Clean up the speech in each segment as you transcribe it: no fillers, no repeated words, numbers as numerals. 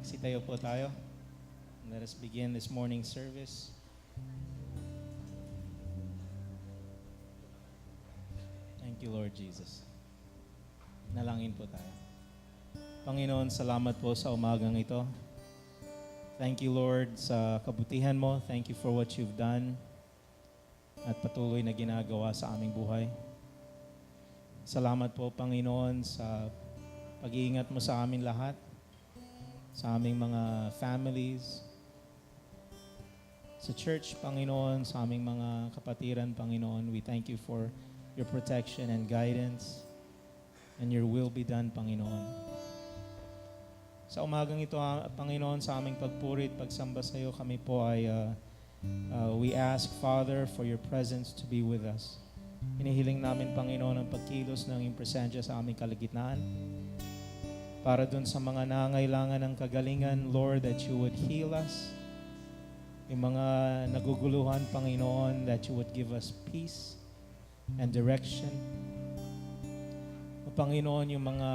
Magsitayo po tayo. Let us begin this morning service. Thank you, Lord Jesus. Nalangin po tayo. Panginoon, salamat po sa umagang ito. Thank you, Lord, sa kabutihan mo. Thank you for what you've done at patuloy na ginagawa sa aming buhay. Salamat po, Panginoon, sa pag-iingat mo sa amin lahat, sa aming mga families, sa church, Panginoon, sa aming mga kapatiran, Panginoon. We thank you for your protection and guidance, and your will be done, Panginoon. Sa umagang ito, Panginoon, sa aming pagpurit, pagsamba sa iyo, kami po ay we ask, Father, for your presence to be with us. Hinihiling namin, Panginoon, ang pagkilos ng iyong presensya sa aming kalagitnaan. Para dun sa mga nangailangan ng kagalingan, Lord, that you would heal us. Yung mga naguguluhan, Panginoon, that you would give us peace and direction. O Panginoon, yung mga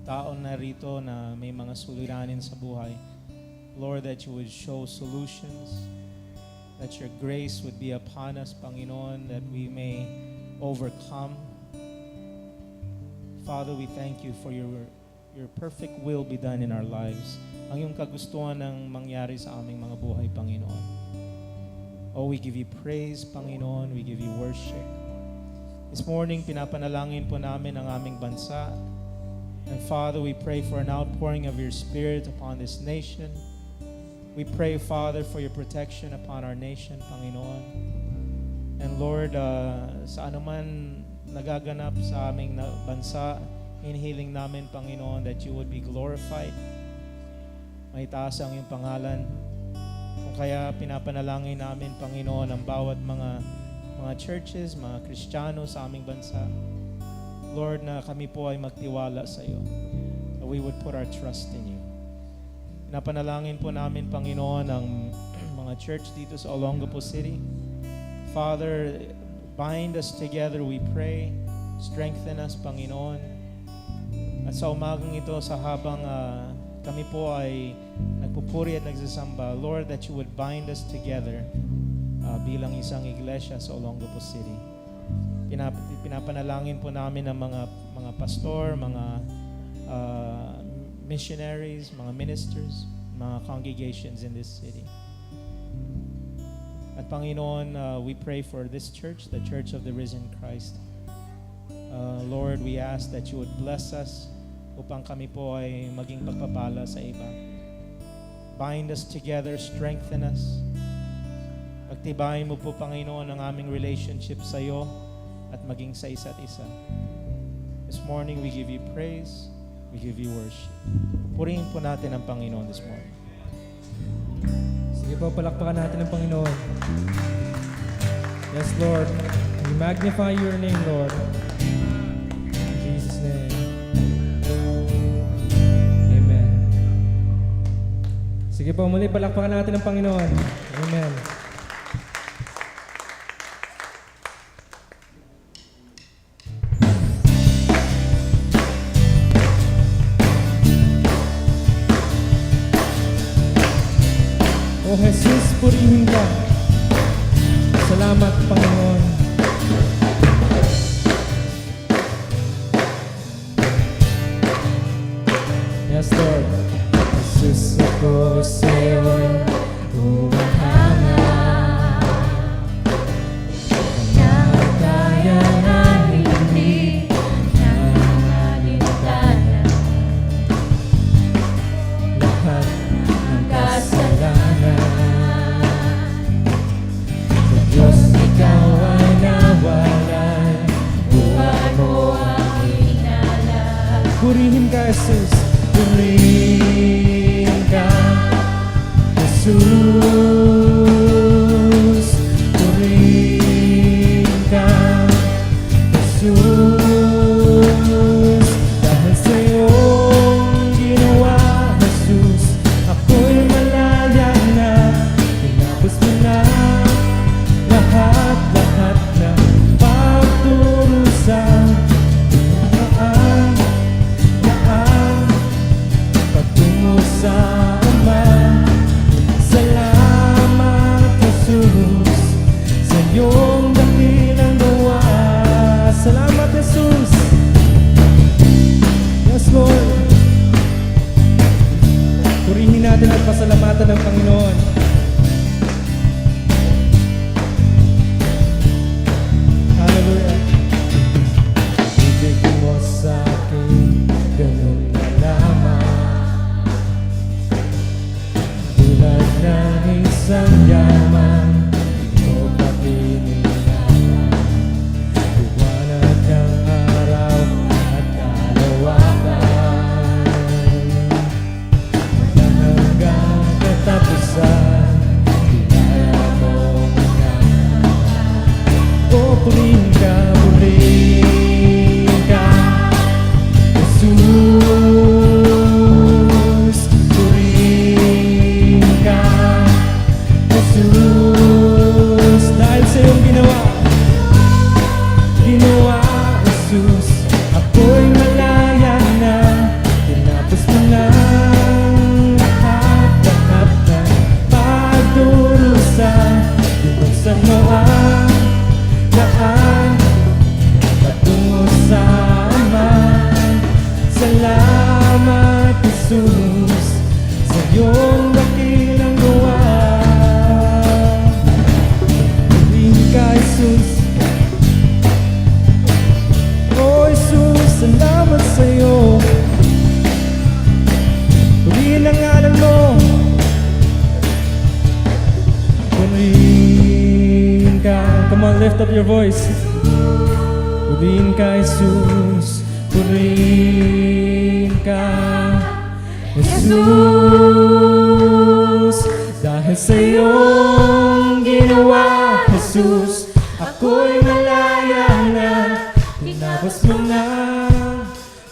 tao na rito na may mga suliranin sa buhay, Lord, that you would show solutions, that your grace would be upon us, Panginoon, that we may overcome. Father, we thank you for your perfect will be done in our lives. Ang iyong kagustuhan ng mangyari sa aming mga buhay, Panginoon. Oh, we give you praise, Panginoon. We give you worship. This morning, pinapanalangin po namin ang aming bansa. And Father, we pray for an outpouring of your Spirit upon this nation. We pray, Father, for your protection upon our nation, Panginoon. And Lord, sa anuman nagaganap sa aming bansa, hinihiling namin, Panginoon, that you would be glorified. Maitaas ang iyong pangalan. Kung kaya pinapanalangin namin, Panginoon, ang bawat mga churches, mga Kristiyano sa aming bansa. Lord, na kami po ay magtiwala sa iyo. That we would put our trust in you. Pinapanalangin po namin, Panginoon, ang mga church dito sa Olongapo City. Father, bind us together, we pray. Strengthen us, Panginoon. At sa umagang ito, sa habang kami po ay nagpupuri at nagsasamba, Lord, that you would bind us together bilang isang iglesia sa Olongapo City. Pinapanalangin po namin ang mga pastor, mga missionaries, mga ministers, mga congregations in this city. At Panginoon, we pray for this church, the Church of the Risen Christ. Lord, we ask that you would bless us upang kami po ay maging pagpapala sa iba. Bind us together, strengthen us. Pagtibayin mo po, Panginoon, ang aming relationship sa iyo at maging sa isa't isa. This morning, we give you praise, we give you worship. Purihin po natin ang Panginoon this morning. Sige po, palakpakan natin ang Panginoon. Yes, Lord. We magnify your name, Lord. In Jesus' name. Amen. Sige po, muli palakpakan natin ang Panginoon. Amen. O Jesus, purihin ka. Salamat, Panginoon. Yes, Lord. Jesus, ako sa'yo'y humahanga. Kaya na hindi nangangalintana. Lahat ng kasalanan. Sa Diyos, ikaw ay nawalan. Buhay mo ang inala. Purihin ka, Jesus. Purihin ka, Jesus. Purihin ka, Jesus. Dahil sa iyong ginawa, Jesus, ako'y malaya na. Tinapos mo na lahat na pagturusan. Patungo pasalamatan ng Panginoon. Hallelujah. Ibig mo sa akin, ganun na lamang. Tulad ng isang yaman, ito pa pinilala. Liwanag ng araw at kalawakan. Walang hanggang katapusan, dinaya mo o purihin ka, Jesus. Purihin ka, Jesus. Dahil sa iyong ginawa, Jesus, ako'y malaya na. Tinapos mo na lahat na pagdurusa. Binuksan mo ang daan patungo sa Ama. Salamat, Jesus, sa iyong dakilang gawa. Purihin ka, Jesus. Oh, Jesus, salamat sa iyo. Purihin ang ngalan mo. Purihin ka. Come on, lift up your voice. Purihin ka, Jesus. Purihin ka, Jesus. Dahil sa iyong ginawa, Jesus, ako'y malaya na. Tinapos mo na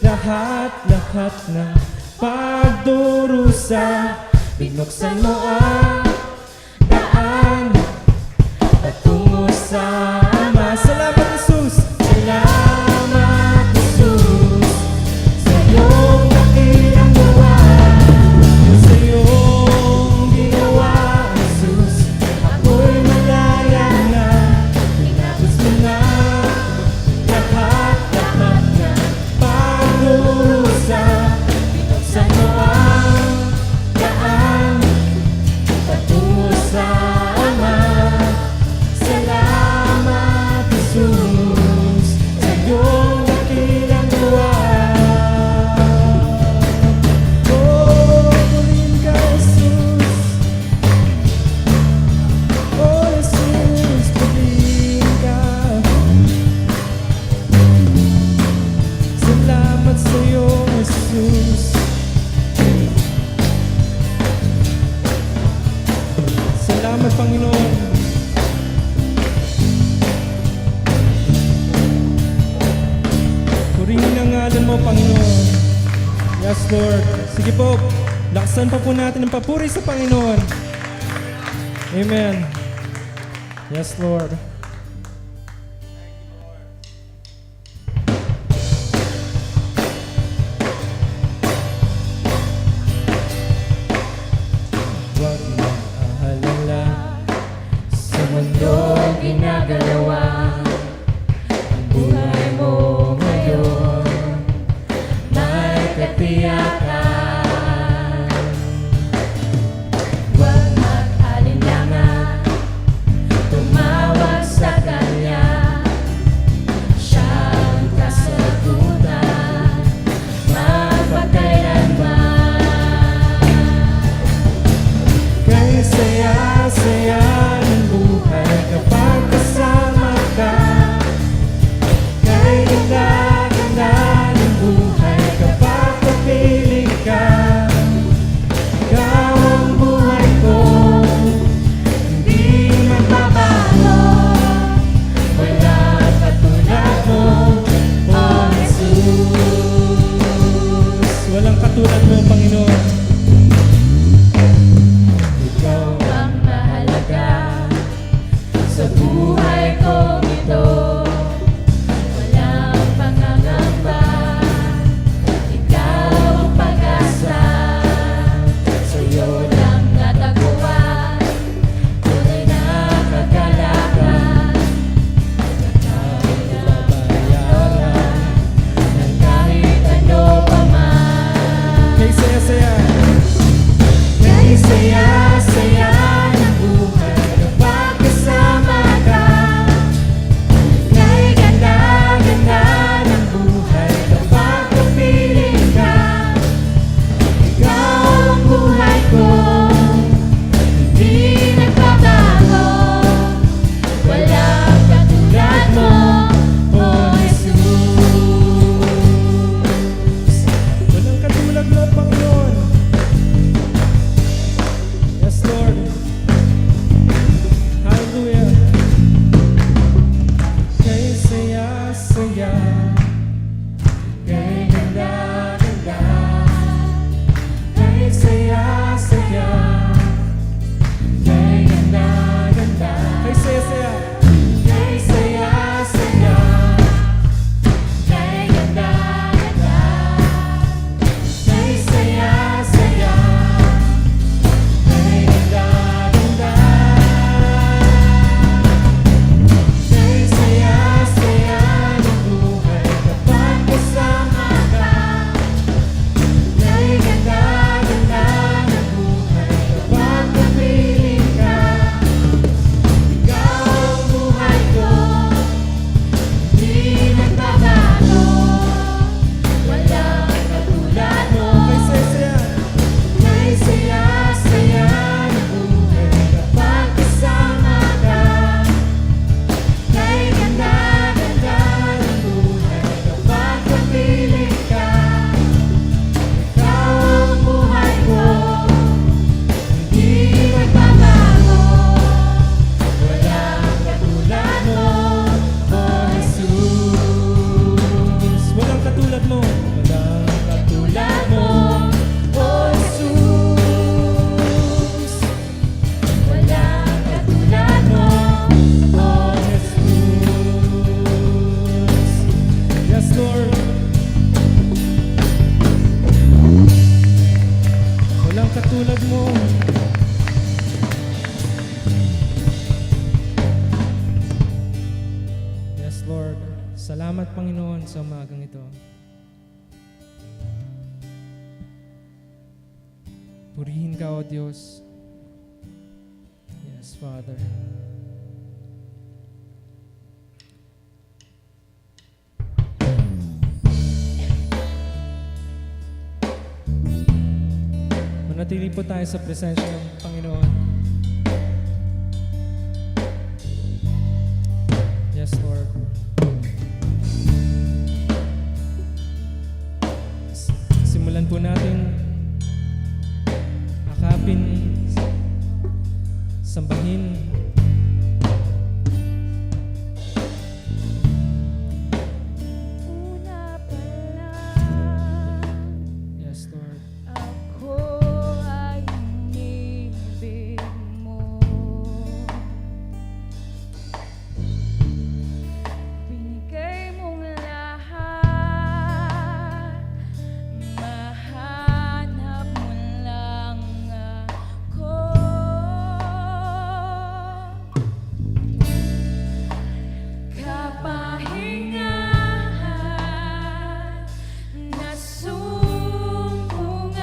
lahat ng pagdurusa. Binuksan mo ang daan patungo sa Ama. Salamat, Jesus. Salamat, Jesus, sa iyong dakilang gawa. Sa iyong ginawa, Jesus, ako'y malaya na. Tinapos mo na lahat ng pagdurusa. Binuksan mo ang daan patungo sa Ama. Salamat, Jesus, sa iyong dakilang gawa. Oh, purihin ka, Jesus. Oh, Jesus, purihin ka. Salamat sa iyo, Jesus. Salamat, Panginoon. Purihin ang ngalan mo, Panginoon. Yes, Lord. Sige po, laksan pa po natin ang papuri sa Panginoon. Amen. Yes, Lord. Huwag mag-aalala sa mundong ginagalawa. Ang buhay mo ngayon may katiyakan. Huwag mag-alinlangan, tumawag sa Kanya. Siya ang kasagutan, mapagkailanman. Kaya saya-saya ng buhay kapag kasama ka. Kaya ganda-ganda ng buhay kapag kapili ka. Ikaw ang buhay ko, hindi magbabago. Wala katulad mo, oh Jesus. Walang katulad mo, Panginoon. Ikaw Ang mahalaga sa buhay kong ito, walang pangangamba. Ikaw ang pag-asa, sa iyo lang natagpuan. Tunay na kagalakan, babayaran ng kahit ano pa man. kay saya-saya. Panginoon, sa umagang ito. Purihin ka, O Diyos. Yes, Father. Manatili po tayo sa presensya ng Panginoon. Yes, Lord. Simulan po natin akapin, sambahin. Una pa lang, Yes, Lord. ako ay inibig mo. Binigay mong lahat, mahanap mo lang ako. Kapahingahan na sumbungan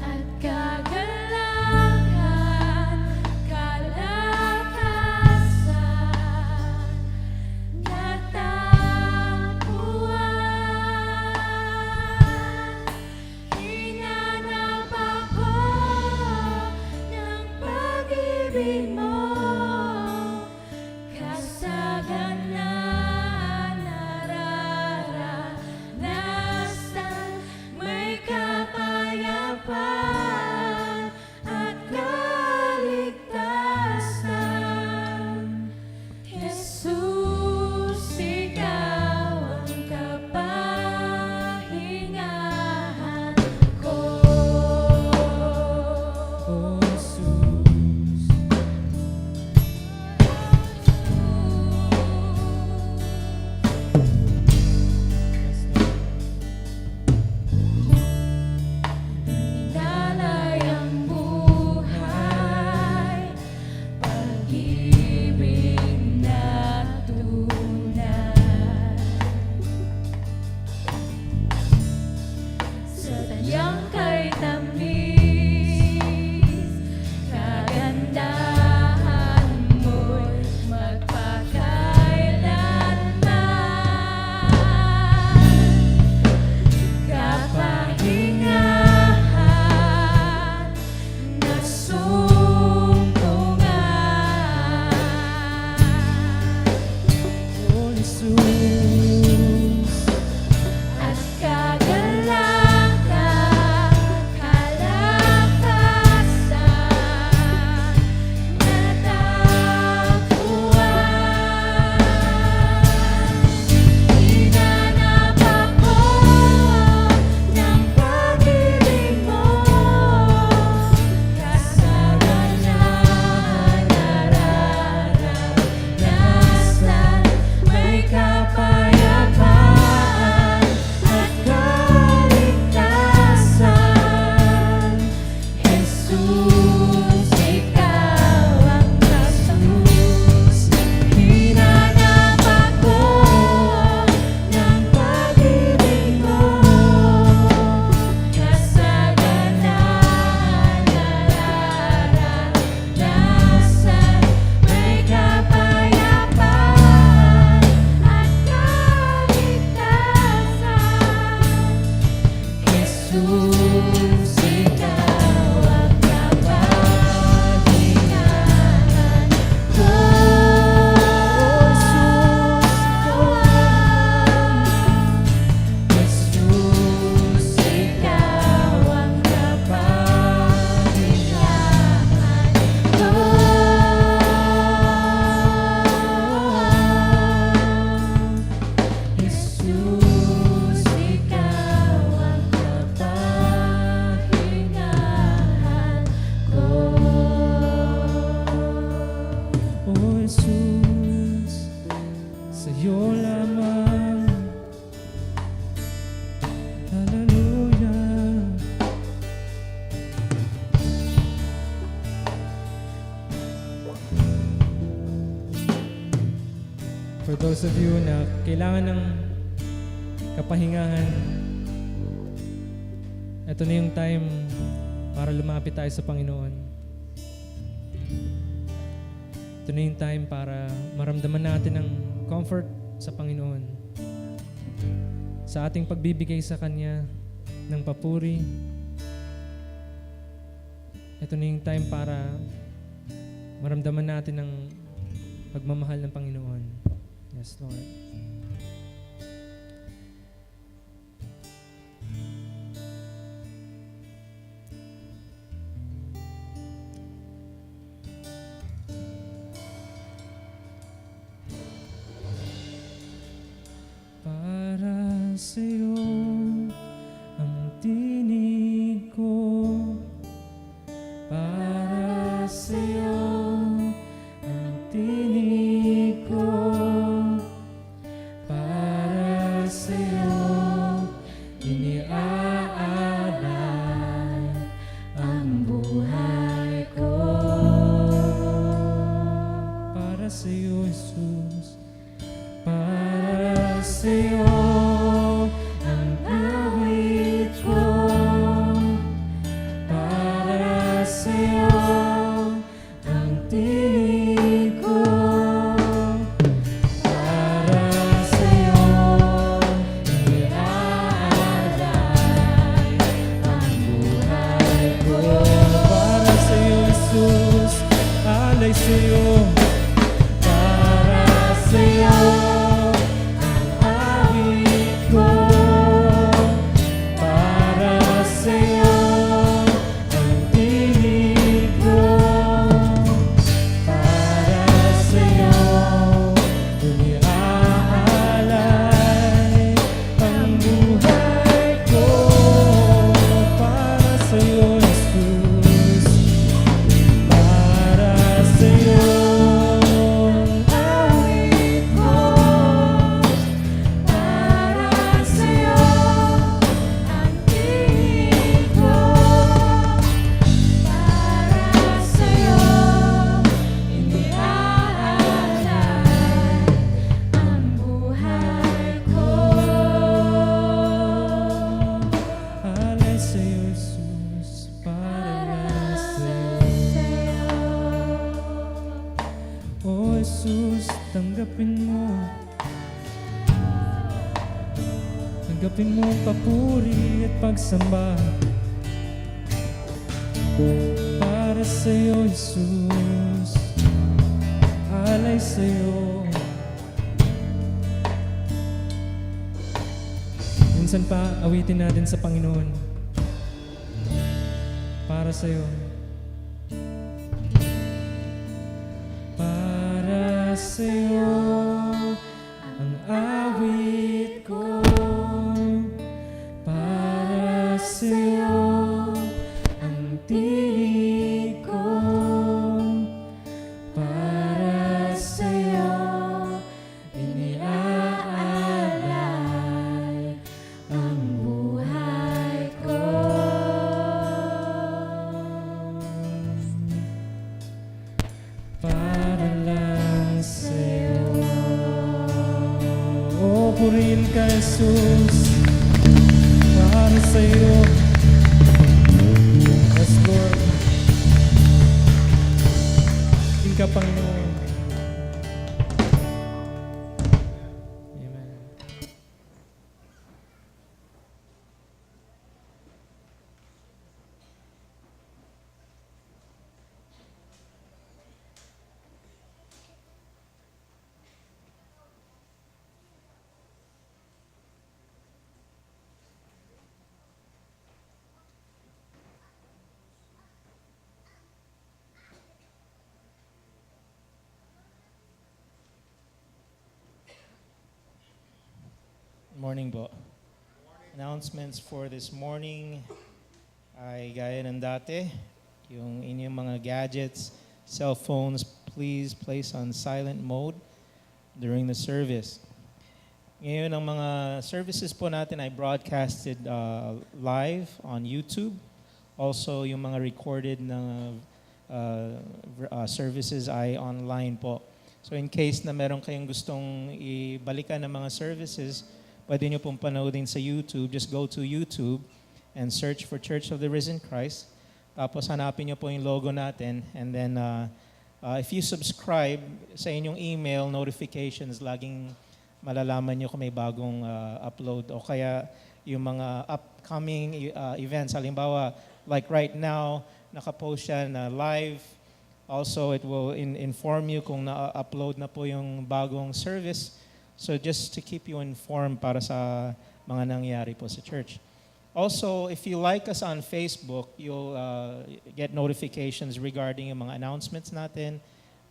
at kagalakan, kalakasan, natangkuhan. Hinanap ako ng pag-ibig mo, kasaganaan nararanasan, may kapayapaan at kaligtasan. Jesus, ikaw ang kapahingahan ko. Oh, Jesus. Yes, Lord. Inalay ang buhay, pag-ibig na tunay. Sa tadyang kay tamis, kagandahan mo'y magpakailanman. Kapahingahan na sumbungan Oh, Jesus. at kagalakan, kalakasan, natangkuhan. Hinanap ako ng pag-ibig mo, kasaganaan nararanasan, may kapayapaan at kaligtasan. Jesus, ikaw ang kasus. Hinanap ako ng pag-ibig mo, kasaganaan nararanasan, may kapayapaan at kaligtasan. Jesus, ikaw ang kapahingahan ko. Jesus, ikaw ang kapahingahan ko. Jesus, ikaw ang kapahingahan ko. Oh, Jesus, sa'yo lamang. Hallelujah. those of you na kailangan ng kapahingahan, ito na yung time para lumapit tayo sa Panginoon. Ito na yung time para maramdaman natin ang comfort sa Panginoon. Sa ating pagbibigay sa Kanya ng papuri, ito na yung time para maramdaman natin ang pagmamahal ng Panginoon. Yes, Lord. Para sa'yo ang tinig ko, para sa'yo ang tinig ko, para sa'yo iniaalay ang buhay ko. Para sa'yo, Jesus, para sa'yo ang awit ko, para sa'yo ang tinig ko, para sa'yo iniaalay ang buhay ko. Para sa'yo, Jesus, alay sa'yo, para sa'yo ang awit ko, para sa'yo ang tinig ko, para sa'yo iniaalay ang buhay ko. Para sa'yo, Jesus, para sa'yo ang awit ko, para sa'yo ang tinig ko, para sa'yo iniaalay ang buhay ko. alay sa'yo, Jesus, para sa'yo. Oh, Jesus, tanggapin mo ang papuri at pagsamba. Para sa'yo, Jesus, alay sa'yo. Minsan pa, awitin natin sa Panginoon. Para sa'yo. Para sa'yo ang awit ko, para sa'yo ang tinig ko, para sa'yo iniaalay ang buhay ko. Para lang sa'yo. Oh, purihin ka, Jesus, para sa'yo. Yes, Lord. Purihin ka, Panginoon. Amen. Morning po. Announcements for this morning ay gaya ng dati. Yung inyong mga gadgets, cell phones, please place on silent mode during the service. Ngayon, ang mga services po natin ay broadcasted live on YouTube. Also, yung mga recorded na services ay online po. So in case na meron kayong gustong ibalikan ng mga services, pwede nyo pong panoodin sa YouTube. Just go to YouTube and search for Church of the Risen Christ. Tapos hanapin nyo po yung logo natin. And then if you subscribe sa inyong email notifications, laging malalaman nyo kung may bagong upload o kaya yung mga upcoming events. Halimbawa, like right now, nakapost siya na live. Also, it will inform you kung na-upload na po yung bagong service. So just to keep you informed para sa mga nangyayari po sa church. Also, if you like us on Facebook, you'll get notifications regarding yung mga announcements natin,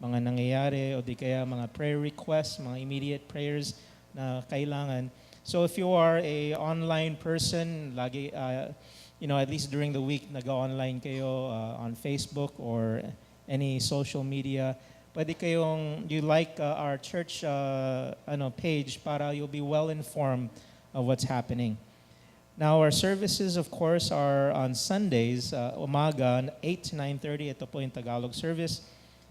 mga nangyayari, o di kaya mga prayer requests, mga immediate prayers na kailangan. So if you are a online person, lagi, at least during the week, nag-online kayo on Facebook or any social media, pwede kayong, you like our church page para you'll be well informed of what's happening. Now, our services, of course, are on Sundays, umaga, 8 to 9:30. Ito po yung Tagalog service.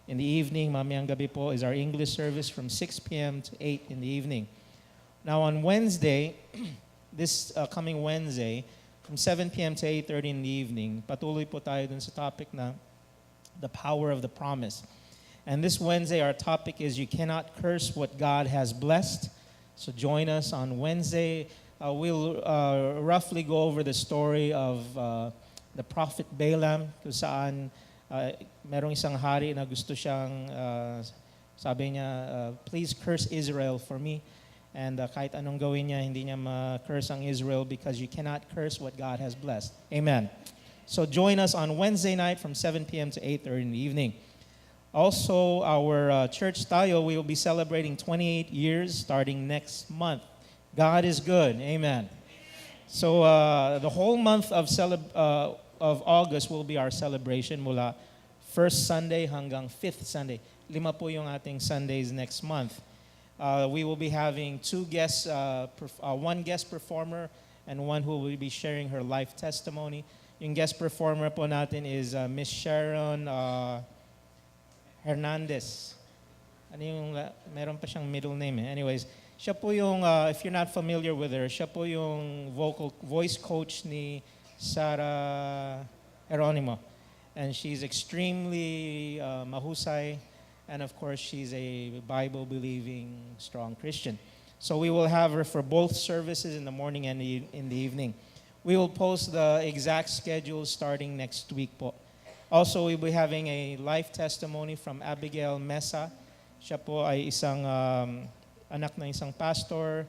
In the evening, mamayang gabi po, is our English service from 6 p.m. to 8 in the evening. Now, on Wednesday, this coming Wednesday, from 7 p.m. to 8:30 in the evening, patuloy po tayo dun sa topic na the power of the promise. And this Wednesday, our topic is you cannot curse what God has blessed. So join us on Wednesday. We'll roughly go over the story of the prophet Balaam, kung saan merong isang hari na gusto siyang, sabi niya, please curse Israel for me. And kahit anong gawin niya, hindi niya ma-curse ang Israel because you cannot curse what God has blessed. Amen. So join us on Wednesday night from 7 p.m. to 8:30 in the evening. Also, our church tayo, we will be celebrating 28 years starting next month. God is good. Amen. So the whole month of August will be our celebration mula first Sunday hanggang fifth Sunday. 5 po yung ating Sundays next month. We will be having one guest performer and one who will be sharing her life testimony. Yung guest performer po natin is Miss Sharon Hernandez. Meron pa siyang middle name eh. Anyways, siya po yung, if you're not familiar with her, siya po yung voice coach ni Sarah Geronimo. And she's extremely mahusay. And of course, she's a Bible-believing, strong Christian. So we will have her for both services in the morning and in the evening. We will post the exact schedule starting next week po. Also, we'll be having a life testimony from Abigail Mesa. Siya po ay isang anak ng isang pastor.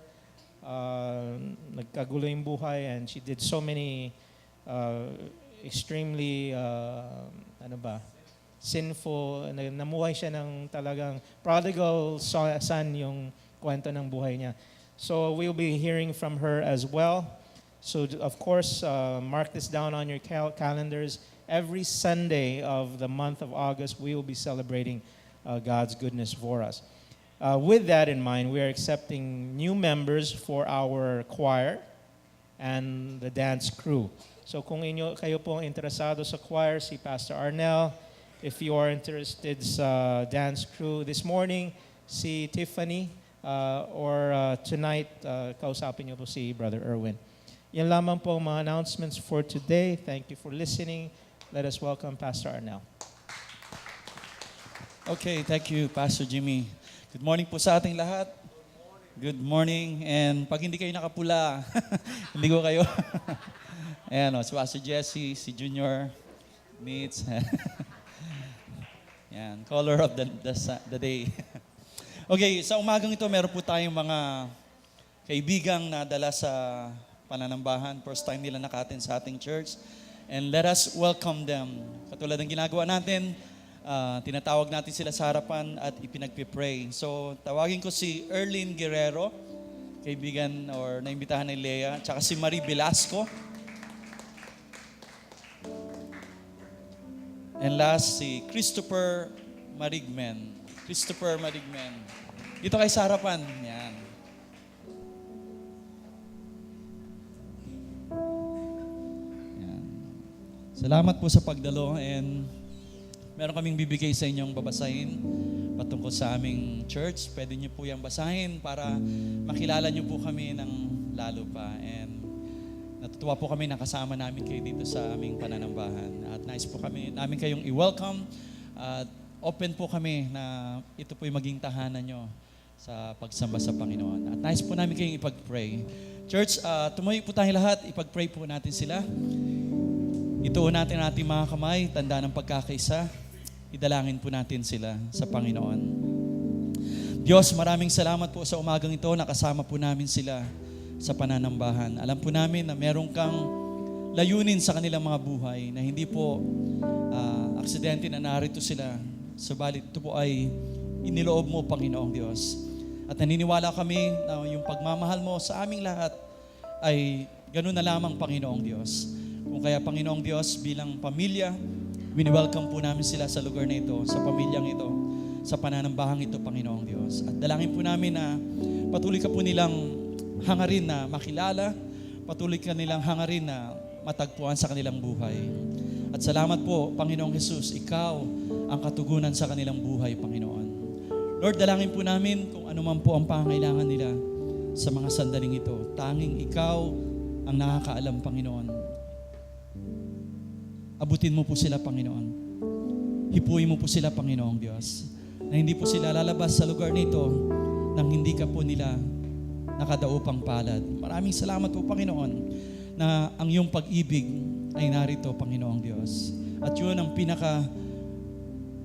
Nagkagulo yung buhay and she did so many extremely, sinful. Namuhay siya ng talagang prodigal son yung kwento ng buhay niya. So we'll be hearing from her as well. So of course, mark this down on your calendars. Every Sunday of the month of August, we will be celebrating God's goodness for us. With that in mind, we are accepting new members for our choir and the dance crew. So kung kayo po interesado sa choir, si Pastor Arnel. If you are interested sa dance crew this morning, si Tiffany, or tonight, kausapin niyo po si Brother Erwin. Yan lamang po ang mga announcements for today. Thank you for listening. Let us welcome Pastor Arnel. Okay, thank you, Pastor Jimmy. Good morning po sa ating lahat. Good morning. And pag hindi kayo nakapula, hindi ko kayo. Ayan o, si Pastor Jesse, si Junior, Mitz. Yan, color of the day. Okay, sa umagang ito, meron po tayong mga kaibigang nadala sa pananambahan. First time nila nakatin sa ating church. And let us welcome them. Katulad ng ginagawa natin, tinatawag natin sila sa harapan at ipinagpipray. So, tawagin ko si Erlyn Guerrero, kaibigan or naimbitahan ni Lea, tsaka si Marie Velasco. And last, si Christopher Marigmen. Christopher Marigmen. Dito kayo sa harapan. Yan. Yan. Salamat po sa pagdalo and meron kaming bibigay sa inyong babasahin. patungkol sa aming church. Pwede niyo po yung basahin para makilala niyo po kami ng lalo pa. And natutuwa po kami na kasama namin kayo dito sa aming pananambahan. At nais po namin kayong i-welcome. At open po kami na ito po yung maging tahanan nyo sa pagsamba sa Panginoon. At nais po namin kayong ipag-pray. Church, tumayo po tayong lahat, ipag-pray po natin sila. Ituon natin ang ating mga kamay, tanda ng pagkakaisa. Idalangin po natin sila sa Panginoon. Diyos, maraming salamat po sa umagang ito, nakasama po namin sila sa pananambahan. Alam po namin na meron kang layunin sa kanilang mga buhay, na hindi po aksidente na narito sila. Subalit ito po ay iniloob mo, Panginoong Diyos. At naniniwala kami na yung pagmamahal mo sa aming lahat ay ganun na lamang, Panginoong Diyos. Kung kaya, Panginoong Diyos, bilang pamilya, wini-welcome po namin sila sa lugar na ito, sa pamilyang ito, sa pananambahang ito, Panginoong Diyos. At dalangin po namin na patuloy ka po nilang hangarin na makilala, patuloy ka nilang hangarin na matagpuan sa kanilang buhay. At salamat po, Panginoong Jesus, ikaw ang katugunan sa kanilang buhay, Panginoon. Lord, dalangin po namin kung ano man po ang pangangailangan nila sa mga sandaling ito. Tanging ikaw ang nakakaalam, Panginoon. Abutin mo po sila, Panginoon. Hipuin mo po sila, Panginoong Diyos, na hindi po sila lalabas sa lugar nito nang hindi ka po nila nakadaupang palad. Maraming salamat po, Panginoon, na ang iyong pag-ibig ay narito, Panginoong Diyos. At yun ang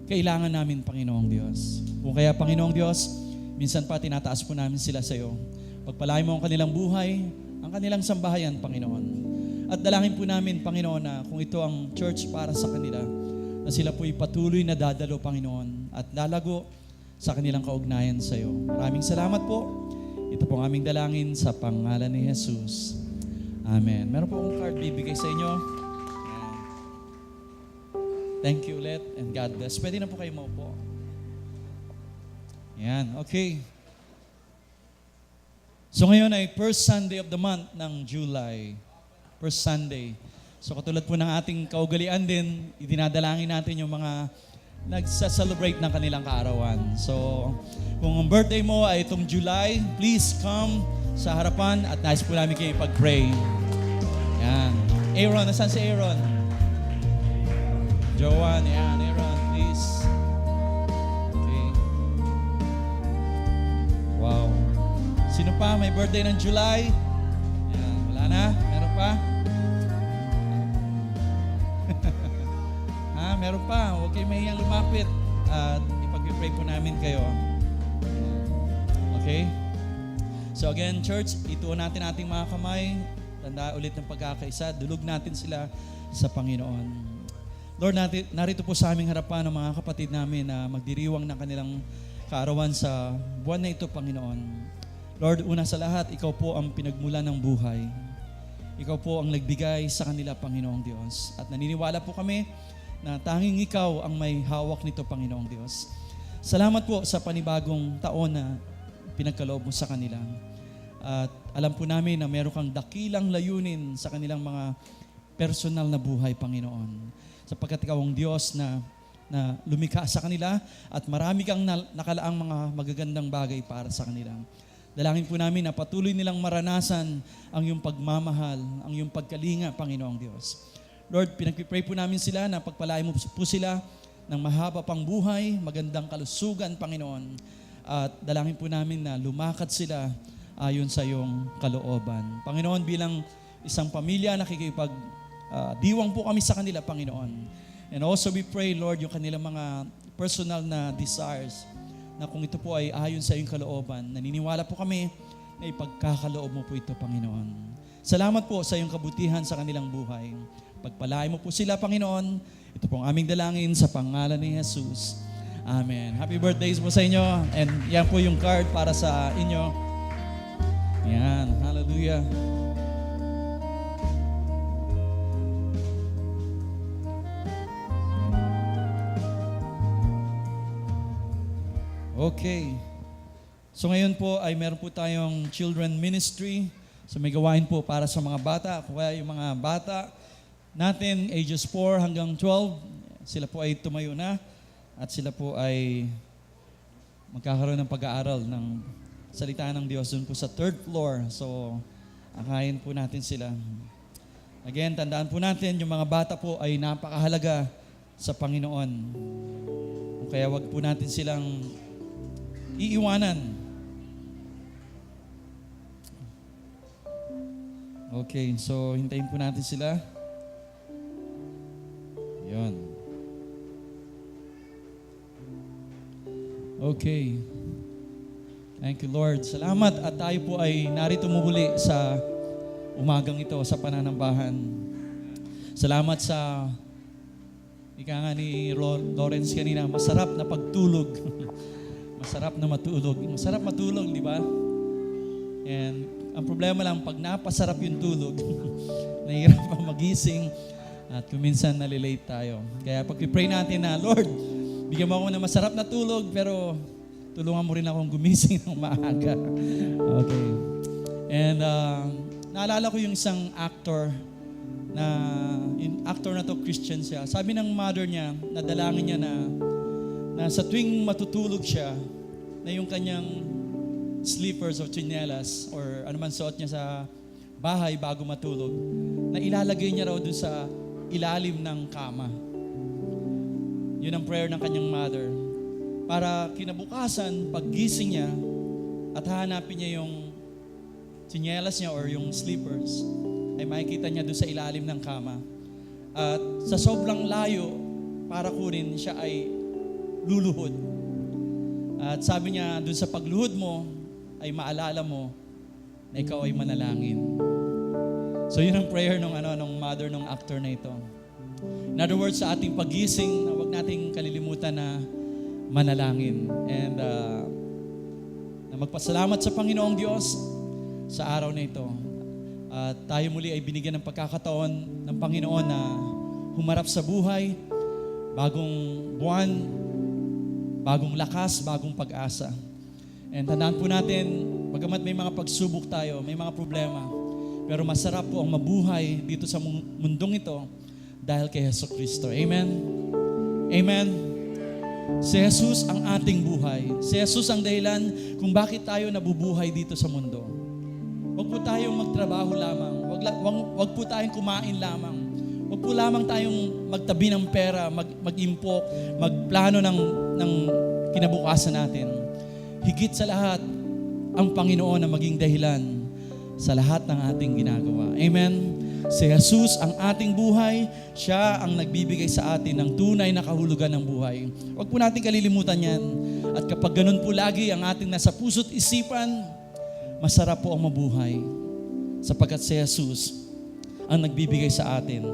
kailangan namin, Panginoong Diyos. Kung kaya, Panginoong Diyos, minsan pa tinataas po namin sila sa iyo. Pagpalain mo ang kanilang buhay, ang kanilang sambahayan, Panginoon. At dalangin po namin, Panginoon, na kung ito ang church para sa kanila, na sila po'y patuloy na dadalo, Panginoon, at lalago sa kanilang kaugnayan sa iyo. Maraming salamat po. Ito pong aming dalangin sa pangalan ni Jesus. Amen. Meron po akong card bibigay sa inyo. Ayan. Thank you ulit and God bless. Pwede na po kayo maupo. Yan, okay. So ngayon ay first Sunday of the month ng July. First Sunday. So katulad po ng ating kaugalian din, idinadalangin natin yung mga nagsa-celebrate ng kanilang kaarawan. So kung ang birthday mo ay itong July, please come sa harapan at nais po namin kayo ipag-pray. Yan. Aaron, nasaan si Aaron? Joanne, yan. Aaron, please. Okay. Wow. Sino pa? May birthday ng July? Yan. Wala na? Meron pa? Meron pa. Huwag kayo mahiyang lumapit. At ipag-pray po namin kayo. Okay? So again, church, ituon natin ating mga kamay. Tanda ulit ng pagkakaisa. Dulog natin sila sa Panginoon. Lord, narito po sa aming harapan ng mga kapatid namin na magdiriwang ng kanilang kaarawan sa buwan na ito, Panginoon. Lord, una sa lahat, ikaw po ang pinagmulan ng buhay. Ikaw po ang nagbigay sa kanila, Panginoong Diyos. At naniniwala po kami na tanging ikaw ang may hawak nito, Panginoong Diyos. Salamat po sa panibagong taon na pinagkaloob mo sa kanila. At alam po namin na meron kang dakilang layunin sa kanilang mga personal na buhay, Panginoon. Sapagkat ikaw ang Diyos na lumikha sa kanila at marami kang nakalaang mga magagandang bagay para sa kanila. Dalangin po namin na patuloy nilang maranasan ang iyong pagmamahal, ang iyong pagkalinga, Panginoong Diyos. Lord, pinagpipray po namin sila na pagpalain mo po sila ng mahaba pang buhay, magandang kalusugan, Panginoon. At dalangin po namin na lumakad sila ayon sa iyong kalooban. Panginoon, bilang isang pamilya, diwang po kami sa kanila, Panginoon. And also we pray, Lord, yung kanilang mga personal na desires, na kung ito po ay ayon sa iyong kalooban, naniniwala po kami na ipagkakaloob mo po ito, Panginoon. Salamat po sa iyong kabutihan sa kanilang buhay. Pagpalain mo po sila, Panginoon. Ito pong aming dalangin sa pangalan ni Jesus. Amen. Happy birthdays po sa inyo. And yan po yung card para sa inyo. Yan. Hallelujah. Okay. So ngayon po ay meron po tayong children ministry. So may gawain po para sa mga bata. Kaya yung mga bata natin, ages 4 hanggang 12, sila po ay tumayo na at sila po ay magkakaroon ng pag-aaral ng salita ng Diyos dun po sa 3rd floor. So, akayin po natin sila. Again, tandaan po natin, yung mga bata po ay napakahalaga sa Panginoon. Kaya wag po natin silang iiwanan. Okay, so hintayin po natin sila. Yun. Okay. Thank you, Lord. Salamat at tayo po ay narito muli sa umagang ito sa pananambahan. Salamat sa ika nga ni Lawrence kanina, masarap na pagtulog. Masarap na matulog. Masarap matulog, di ba? And ang problema lang, pag napasarap yung tulog, nahihirap pa magising at kuminsan nalilate tayo. Kaya pag-pray natin na, Lord, bigyan mo ako ng masarap na tulog, pero tulungan mo rin akong gumising ng maaga. Okay. And naalala ko yung isang actor na to, Christian siya. Sabi ng mother niya, nadalangin niya na sa tuwing matutulog siya, na yung kanyang slippers o tsinelas or anuman suot niya sa bahay bago matulog, na ilalagay niya raw doon sa ilalim ng kama. Yun ang prayer ng kanyang mother. Para kinabukasan, paggising niya at hahanapin niya yung tsinelas niya or yung slippers, ay makikita niya doon sa ilalim ng kama. At sa sobrang layo, para kunin, siya ay luluhod. At sabi niya, doon sa pagluhod mo, ay maalala mo na ikaw ay manalangin. So yun ang prayer ng mother ng actor na ito. In other words, sa ating paggising, huwag nating kalilimutan na manalangin. And na magpasalamat sa Panginoong Diyos sa araw na ito. At tayo muli ay binigyan ng pagkakataon ng Panginoon na humarap sa buhay, bagong buwan, bagong lakas, bagong pag-asa. And tandaan po natin, bagamat may mga pagsubok tayo, may mga problema, pero masarap po ang mabuhay dito sa mundong ito dahil kay Jesucristo. Amen? Amen? Si Jesus ang ating buhay. Si Jesus ang dahilan kung bakit tayo nabubuhay dito sa mundo. Huwag po tayong magtrabaho lamang. Huwag po tayong kumain lamang. Huwag po lamang tayong magtabi ng pera, mag-impok, magplano ng kinabukasan natin. Higit sa lahat, ang Panginoon na maging dahilan sa lahat ng ating ginagawa. Amen? Si Jesus ang ating buhay. Siya ang nagbibigay sa atin ng tunay na kahulugan ng buhay. Huwag po natin kalilimutan yan. At kapag ganun po lagi ang ating nasa puso't isipan, masarap po ang mabuhay sapagkat si Jesus ang nagbibigay sa atin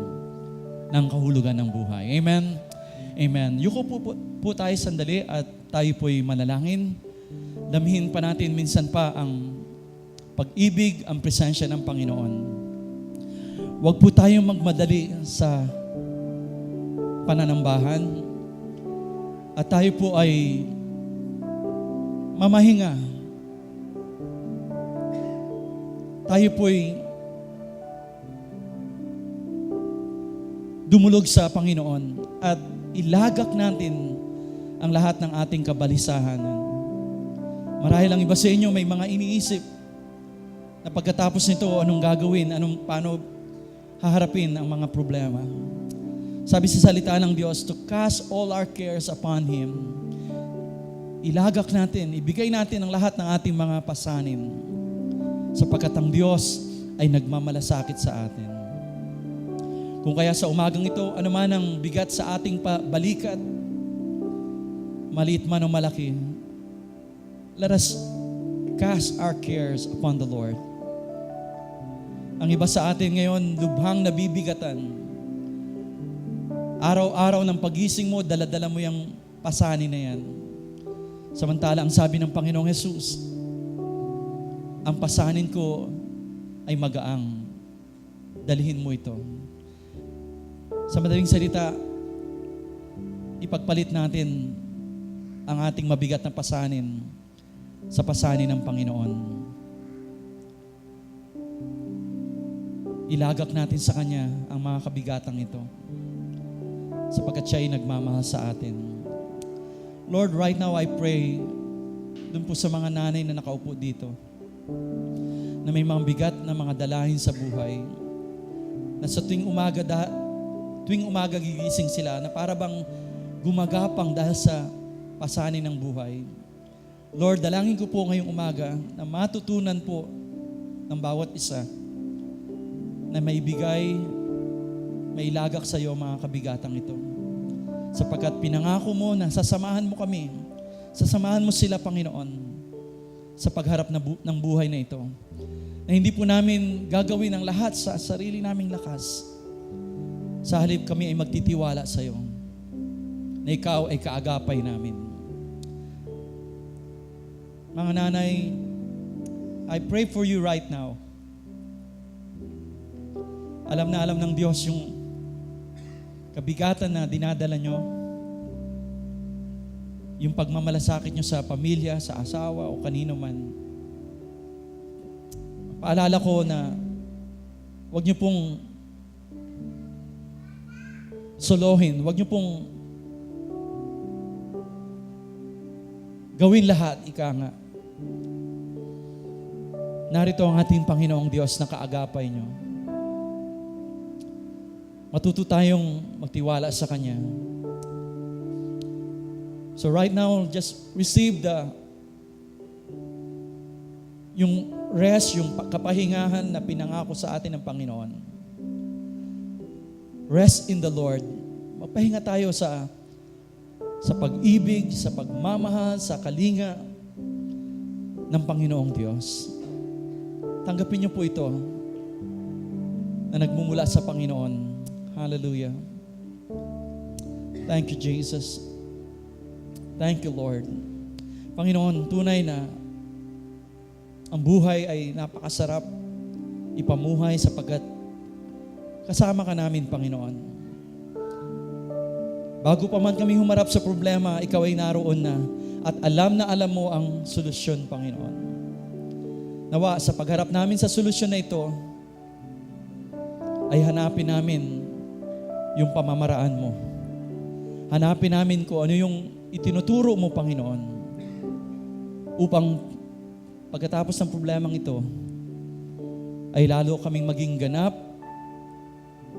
ng kahulugan ng buhay. Amen? Amen. Yuko po tayo sandali at tayo po'y manalangin. Damhin pa natin minsan pa ang pag-ibig, ang presensya ng Panginoon. Huwag po tayong magmadali sa pananambahan at tayo po ay mamahinga. Tayo po'y dumulog sa Panginoon at ilagak natin ang lahat ng ating kabalisahan. Marahil ang iba sa inyo may mga iniisip na pagkatapos nito, anong gagawin, paano haharapin ang mga problema. Sabi sa salita ng Diyos, to cast all our cares upon Him. Ilagak natin, ibigay natin ang lahat ng ating mga pasanin sapagkat ang Diyos ay nagmamalasakit sa atin. Kung kaya sa umagang ito, anuman ang bigat sa ating balikat, maliit man o malaki, let us cast our cares upon the Lord. Ang iba sa atin ngayon, lubhang nabibigatan. Araw-araw ng pagising mo, dala-dala mo yung pasanin na yan. Samantala, ang sabi ng Panginoong Jesus, ang pasanin ko ay magaang. Dalhin mo ito. Sa madaling salita, ipagpalit natin ang ating mabigat na pasanin sa pasanin ng Panginoon. Ilagak natin sa Kanya ang mga kabigatang ito sapagkat siya ay nagmamahal sa atin. Lord, right now I pray doon po sa mga nanay na nakaupo dito, na may mga bigat na mga dalahin sa buhay, na sa tuwing umaga gigising sila, na para bang gumagapang dahil sa pasanin ng buhay. Lord, dalangin ko po ngayong umaga na matutunan po ng bawat isa na maibigay, mailagak sa iyo mga kabigatang ito. Sapagkat pinangako mo na sasamahan mo kami, sasamahan mo sila, Panginoon, sa pagharap ng buhay na ito. Na hindi po namin gagawin ang lahat sa sarili naming lakas. Sa halip kami ay magtitiwala sa iyo, na ikaw ay kaagapay namin. Mga nanay, I pray for you right now. Alam na alam ng Diyos yung kabigatan na dinadala nyo, yung pagmamalasakit nyo sa pamilya, sa asawa o kanino man. Paalala ko na huwag nyo pong solohin, huwag nyo pong gawin lahat, ika nga. Narito ang ating Panginoong Diyos na kaagapay nyo. Matuto tayong magtiwala sa Kanya. So right now, just receive yung rest, yung kapahingahan na pinangako sa atin ng Panginoon. Rest in the Lord. Magpahinga tayo sa pag-ibig, sa pagmamahal, sa kalinga ng Panginoong Diyos. Tanggapin niyo po ito na nagmumula sa Panginoon. Hallelujah. Thank you, Jesus. Thank you, Lord. Panginoon, tunay na ang buhay ay napakasarap ipamuhay sapagkat kasama ka namin, Panginoon. Bago pa man kami humarap sa problema, ikaw ay naroon na at alam na alam mo ang solusyon, Panginoon. Nawa, sa pagharap namin sa solusyon na ito, ay hanapin namin yung pamamaraan mo. Hanapin namin kung ano yung itinuturo mo, Panginoon, upang pagkatapos ng problemang ito, ay lalo kaming maging ganap,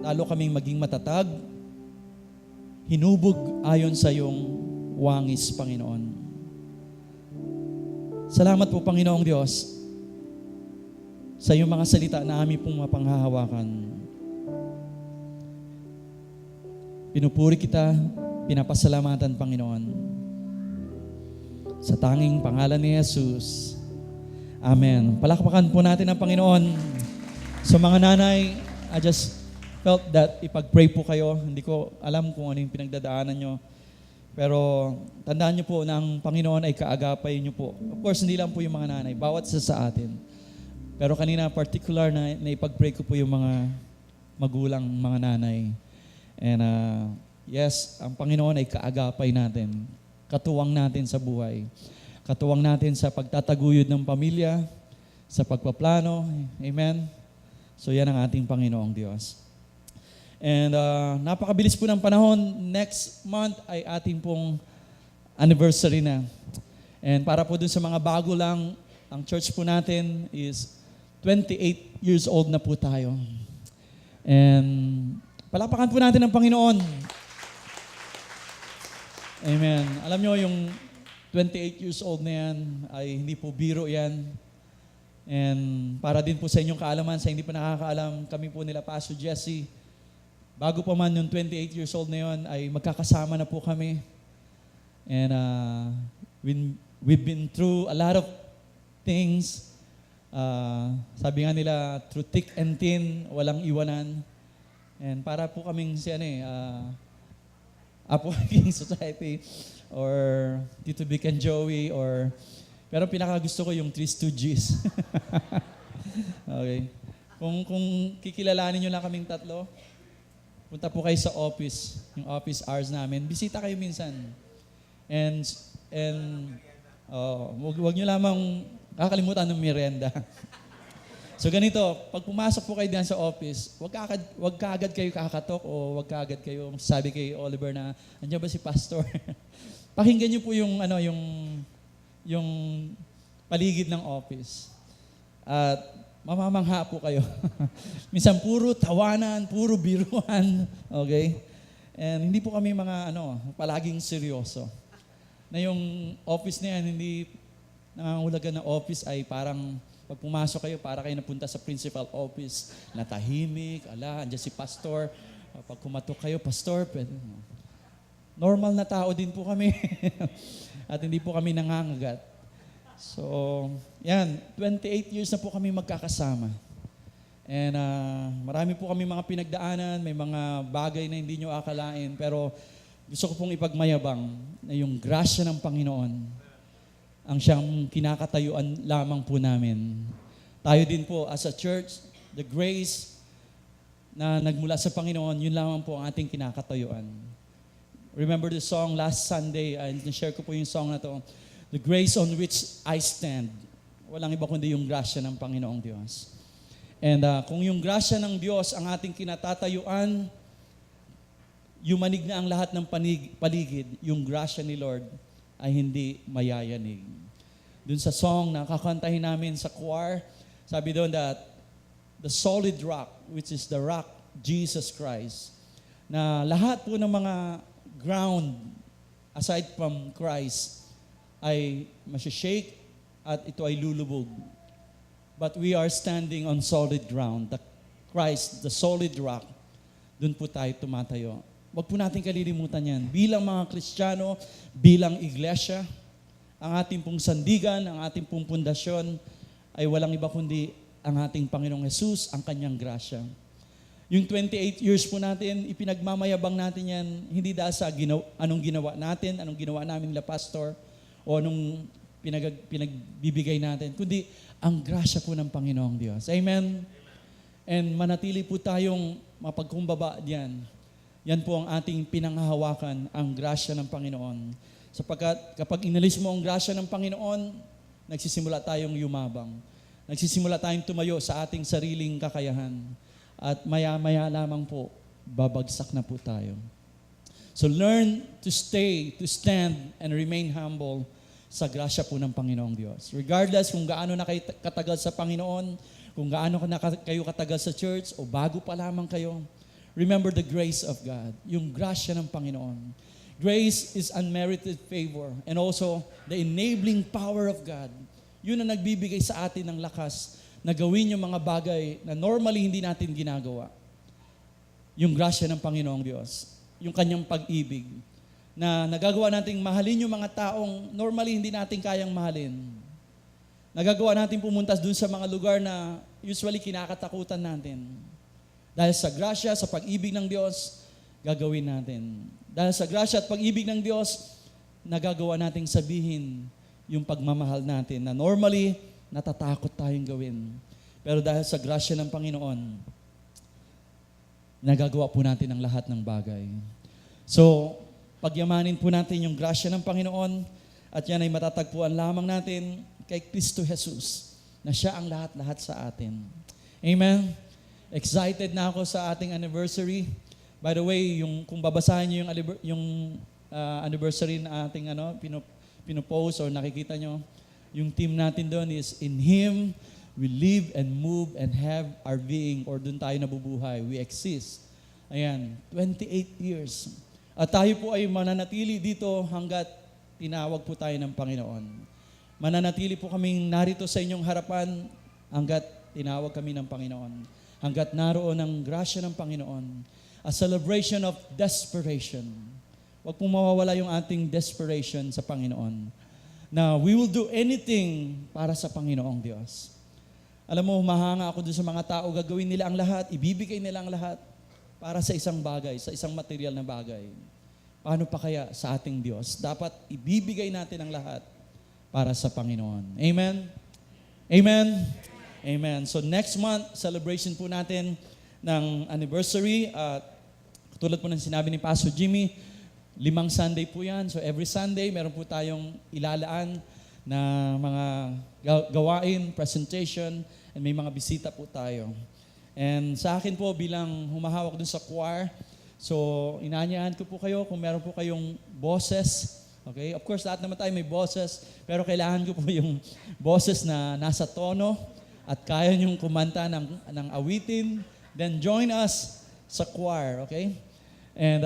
lalo kaming maging matatag, hinubog ayon sa iyong wangis, Panginoon. Salamat po, Panginoong Diyos, sa iyong mga salita na aming pong mapanghahawakan. Pinupuri kita, pinapasalamatan, Panginoon. Sa tanging pangalan ni Jesus. Amen. Palakpakan po natin ang Panginoon. Sa mga nanay, I just felt that ipag-pray po kayo. Hindi ko alam kung ano yung pinagdadaanan nyo. Pero tandaan nyo po na ang Panginoon ay kaagapay nyo po. Of course, hindi lang po yung mga nanay. Bawat isa sa atin. Pero kanina, particular na ipag-pray ko po yung mga magulang, mga nanay. And yes, ang Panginoon ay kaagapay natin. Katuwang natin sa buhay. Katuwang natin sa pagtataguyod ng pamilya, sa pagpaplano. Amen? So yan ang ating Panginoong Diyos. And napakabilis po ng panahon. Next month ay ating pong anniversary na. And para po dun sa mga bago lang, ang church po natin is 28 years old na po tayo. And palakpakan po natin ang Panginoon. Amen. Alam nyo, yung 28 years old na yan, ay hindi po biro yan. And para din po sa inyong kaalaman, sa hindi pa nakakaalam, kami po nila Pastor Jesse, bago pa man yung 28 years old na yon, ay magkakasama na po kami. And we've been through a lot of things. Sabi nga nila, through thick and thin, walang iwanan. And para po kaming si Apo King Society or Tito Vic and Joey pero pinakagusto ko yung Three Stooges. Okay. Kung kikilalanin nyo lang kaming tatlo, punta po kayo sa office, yung office hours namin. Bisita kayo minsan. And wag nyo lamang kakalimutan ng merienda. So ganito, pag pumasok po kayo diyan sa office, wag kaagad kayo kakatok o wag kaagad kayo sabi kay Oliver na, andiyan ba si Pastor? Pakinggan niyo po yung yung paligid ng office. At mamamangha po kayo. Minsan puro tawanan, puro biruan, okay? And hindi po kami mga palaging seryoso. Na yung office na yan, hindi nangangahulugan na office ay parang pag pumasok kayo, para kayo napunta sa principal office, na tahimik, andyan si pastor. Pag kumatok kayo, pastor, normal na tao din po kami. At hindi po kami nangangagat. So, yan, 28 years na po kami magkakasama. And marami po kami mga pinagdaanan, may mga bagay na hindi nyo akalain, pero gusto ko pong ipagmayabang na yung grasya ng Panginoon ang siyang kinakatayuan lamang po namin. Tayo din po as a church, the grace na nagmula sa Panginoon, yun lamang po ang ating kinakatayuan. Remember the song last Sunday, na-share ko po yung song na to, The Grace on Which I Stand. Walang iba kundi yung grasya ng Panginoong Diyos. And kung yung grasya ng Diyos ang ating kinatatayuan, yumanig na ang lahat ng paligid, yung grasya ni Lord ay hindi mayayanig. Dun sa song na kakantahin namin sa choir, sabi doon that the solid rock, which is the rock, Jesus Christ, na lahat po ng mga ground aside from Christ ay masishake at ito ay lulubog. But we are standing on solid ground. The Christ, the solid rock, dun po tayo tumatayo. Huwag po natin kalilimutan yan. Bilang mga Kristiyano, bilang iglesia, ang ating pong sandigan, ang ating pong pundasyon, ay walang iba kundi ang ating Panginoong Jesus, ang kanyang grasya. Yung 28 years po natin, ipinagmamayabang natin yan, hindi dahil sa anong ginawa natin, anong ginawa namin nila pastor, o anong pinagbibigay natin, kundi ang grasya po ng Panginoong Diyos. Amen? And manatili po tayong mapagkumbaba diyan. Yan po ang ating pinanghahawakan, ang grasya ng Panginoon. Sapagkat kapag inalis mo ang grasya ng Panginoon, nagsisimula tayong yumabang. Nagsisimula tayong tumayo sa ating sariling kakayahan. At maya-maya lamang po, babagsak na po tayo. So learn to stay, to stand, and remain humble sa grasya po ng Panginoong Diyos. Regardless kung gaano na kayo katagal sa Panginoon, kung gaano na kayo katagal sa church, o bago pa lamang kayo, remember the grace of God, yung grasya ng Panginoon. Grace is unmerited favor and also the enabling power of God. Yun ang nagbibigay sa atin ng lakas na gawin yung mga bagay na normally hindi natin ginagawa. Yung grasya ng Panginoong Diyos, yung kanyang pag-ibig, na nagagawa nating mahalin yung mga taong normally hindi natin kayang mahalin. Nagagawa natin pumunta dun sa mga lugar na usually kinakatakutan natin. Dahil sa grasya, sa pag-ibig ng Diyos, gagawin natin. Dahil sa grasya at pag-ibig ng Diyos, nagagawa nating sabihin yung pagmamahal natin na normally natatakot tayong gawin. Pero dahil sa grasya ng Panginoon, nagagawa po natin ang lahat ng bagay. So, pagyamanin po natin yung grasya ng Panginoon at yan ay matatagpuan lamang natin kay Kristo Jesus na siya ang lahat-lahat sa atin. Amen? Excited na ako sa ating anniversary. By the way, kung babasahin niyo yung anniversary na ating pinopost or nakikita nyo, yung team natin doon is, in Him, we live and move and have our being, or doon tayo nabubuhay. We exist. Ayan, 28 years. At tayo po ay mananatili dito hanggat tinawag po tayo ng Panginoon. Mananatili po kaming narito sa inyong harapan hanggat tinawag kami ng Panginoon. Hanggat naroon ang grasya ng Panginoon. A celebration of desperation. Huwag pong mawawala yung ating desperation sa Panginoon. Na we will do anything para sa Panginoong Diyos. Alam mo, humahanga ako doon sa mga tao, gagawin nila ang lahat, ibibigay nila ang lahat para sa isang bagay, sa isang material na bagay. Paano pa kaya sa ating Diyos? Dapat ibibigay natin ang lahat para sa Panginoon. Amen? Amen? Amen. So next month, celebration po natin ng anniversary. Tulad po ng sinabi ni Pastor Jimmy, 5 Sunday po yan. So every Sunday, meron po tayong ilalaan na mga gawain, presentation, and may mga bisita po tayo. And sa akin po, bilang humahawak dun sa choir, so inaanyahan ko po kayo, kung meron po kayong boses Okay? Of course, lahat naman tayo may boses, pero kailangan ko po yung boses na nasa tono at kaya niyong kumanta ng awitin. Then join us sa choir, okay? And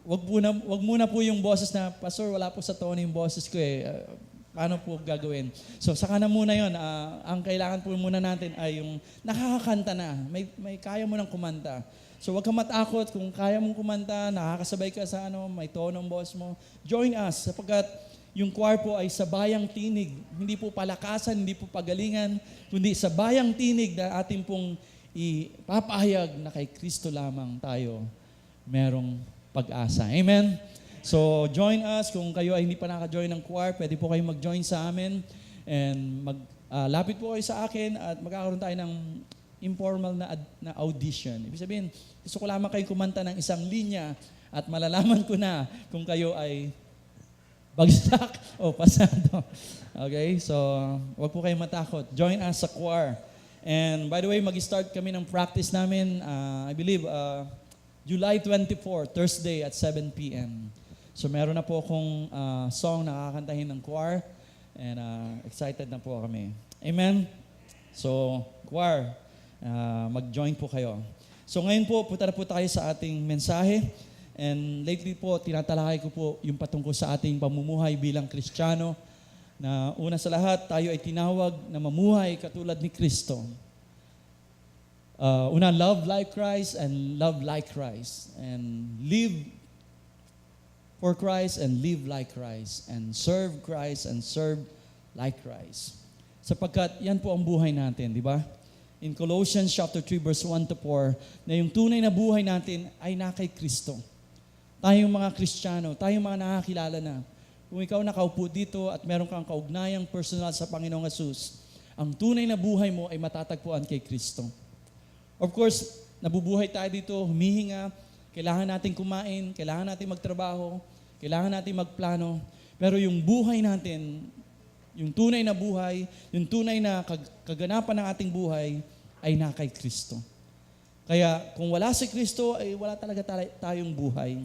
wag muna po yung boses na, Pastor, wala po sa tono yung boses ko eh. Paano po gagawin? So, saka na muna yun. Ang kailangan po muna natin ay yung nakakakanta na. May kaya mo nang kumanta. So, wag kang matakot. Kung kaya mong kumanta, nakakasabay ka sa may tono ang boss mo, join us. Sapagkat yung choir po ay sabayang tinig. Hindi po palakasan, hindi po pagalingan, kundi sabayang tinig na ating pong ipapahayag na kay Kristo lamang tayo merong pag-asa. Amen? So, join us. Kung kayo ay hindi pa naka-join ng choir, pwede po kayo mag-join sa amin. And lapit po kayo sa akin at magkakaroon tayo ng informal na audition. Ibig sabihin, gusto ko lamang kayo kumanta ng isang linya at malalaman ko na kung kayo ay bagsak o pasado. Okay? So, wag po kayong matakot. Join us sa choir. And by the way, mag-start kami ng practice namin, I believe, July 24, Thursday at 7 p.m. So meron na po akong song na kakantahin ng choir and excited na po kami. Amen? So, choir, mag-join po kayo. So ngayon po, punta na po tayo sa ating mensahe. And lately po, tinatalakay ko po yung patungkol sa ating pamumuhay bilang Kristiyano na una sa lahat, tayo ay tinawag na mamuhay katulad ni Kristo. Una, love like Christ and love like Christ. And live for Christ and live like Christ. And serve Christ and serve like Christ. Sapagkat yan po ang buhay natin, di ba? In Colossians chapter 3 verse 1 to 4, na yung tunay na buhay natin ay na kay Kristo. Tayong mga Kristiyano, tayong mga nakakilala na. Kung ikaw nakaupo dito at meron kang kaugnayang personal sa Panginoong Hesus, ang tunay na buhay mo ay matatagpuan kay Kristo. Of course, nabubuhay tayo dito, humihinga, kailangan natin kumain, kailangan natin magtrabaho, kailangan natin magplano, pero yung buhay natin, yung tunay na buhay, yung tunay na kaganapan ng ating buhay ay na kay Kristo. Kaya kung wala si Kristo, ay wala talaga tayong buhay.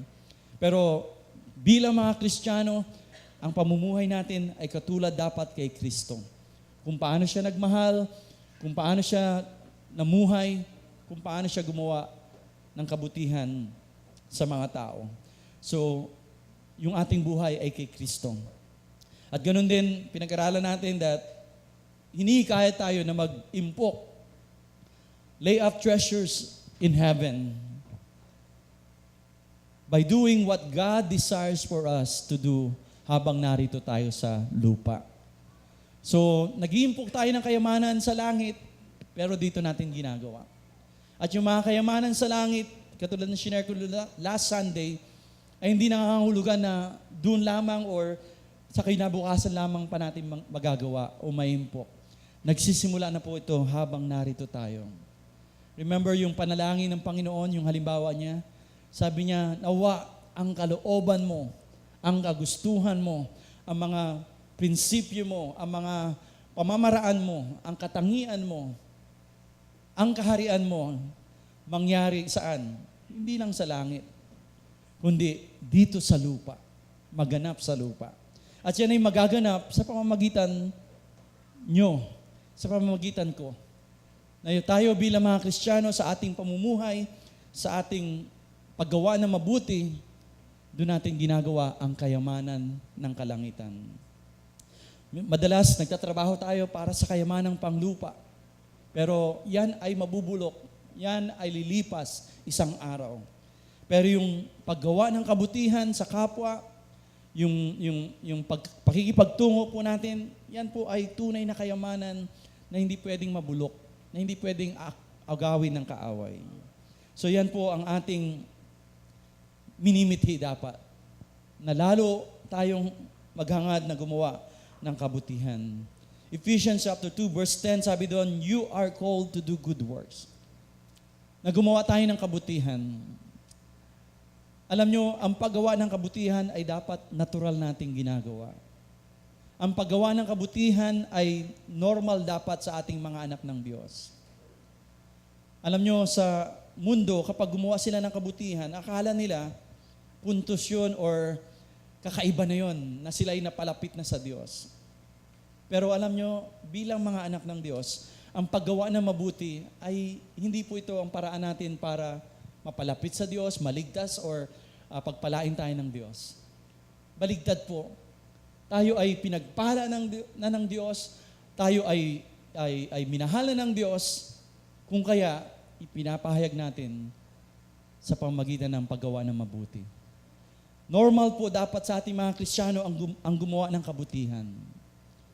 Pero bilang mga Kristiyano, ang pamumuhay natin ay katulad dapat kay Kristo. Kung paano siya nagmahal, kung paano siya namuhay, kung paano siya gumawa ng kabutihan sa mga tao. So, yung ating buhay ay kay Kristo. At ganun din, pinag-aralan natin that hinihikayat tayo na mag-impok, lay up treasures in heaven by doing what God desires for us to do habang narito tayo sa lupa. So, nag-iimpok tayo ng kayamanan sa langit, pero dito natin ginagawa. At yung mga kayamanan sa langit, katulad ng shinare ko last Sunday, ay hindi nangangahulugan na doon lamang or sa kinabukasan lamang pa natin magagawa o maimpok. Nagsisimula na po ito habang narito tayo. Remember yung panalangin ng Panginoon, yung halimbawa niya? Sabi niya, nawa ang kalooban mo, ang kagustuhan mo, ang mga prinsipyo mo, ang mga pamamaraan mo, ang katangian mo, ang kaharian mo, mangyari saan? Hindi lang sa langit, kundi dito sa lupa, maganap sa lupa. At yan ay magaganap sa pamamagitan nyo, sa pamamagitan ko. Na tayo bilang mga Kristiyano sa ating pamumuhay, sa ating paggawa ng mabuti, doon natin ginagawa ang kayamanan ng kalangitan. Madalas nagtatrabaho tayo para sa kayamanang panglupa. Pero yan ay mabubulok, yan ay lilipas isang araw. Pero yung paggawa ng kabutihan sa kapwa, yung pakikipagtungo po natin, yan po ay tunay na kayamanan na hindi pwedeng mabulok, na hindi pwedeng agawin ng kaaway. So yan po ang ating minimithi dapat, na lalo tayong maghangad na gumawa ng kabutihan. Ephesians chapter 2 verse 10, sabi doon, you are called to do good works. Na gumawa tayo ng kabutihan. Alam nyo, ang paggawa ng kabutihan ay dapat natural nating ginagawa. Ang paggawa ng kabutihan ay normal dapat sa ating mga anak ng Diyos. Alam nyo, sa mundo, kapag gumawa sila ng kabutihan, akala nila puntos yun or kakaiba na yon, na sila ay napalapit na sa Diyos. Pero alam nyo, bilang mga anak ng Diyos, ang paggawa ng mabuti ay hindi po ito ang paraan natin para mapalapit sa Diyos, maligtas, or pagpalain tayo ng Diyos. Baligtad po. Tayo ay pinagpala ng Diyos, tayo ay minahala ng Diyos, kung kaya ipinapahayag natin sa pamamagitan ng paggawa ng mabuti. Normal po dapat sa ating mga Kristiyano ang gumawa ng kabutihan.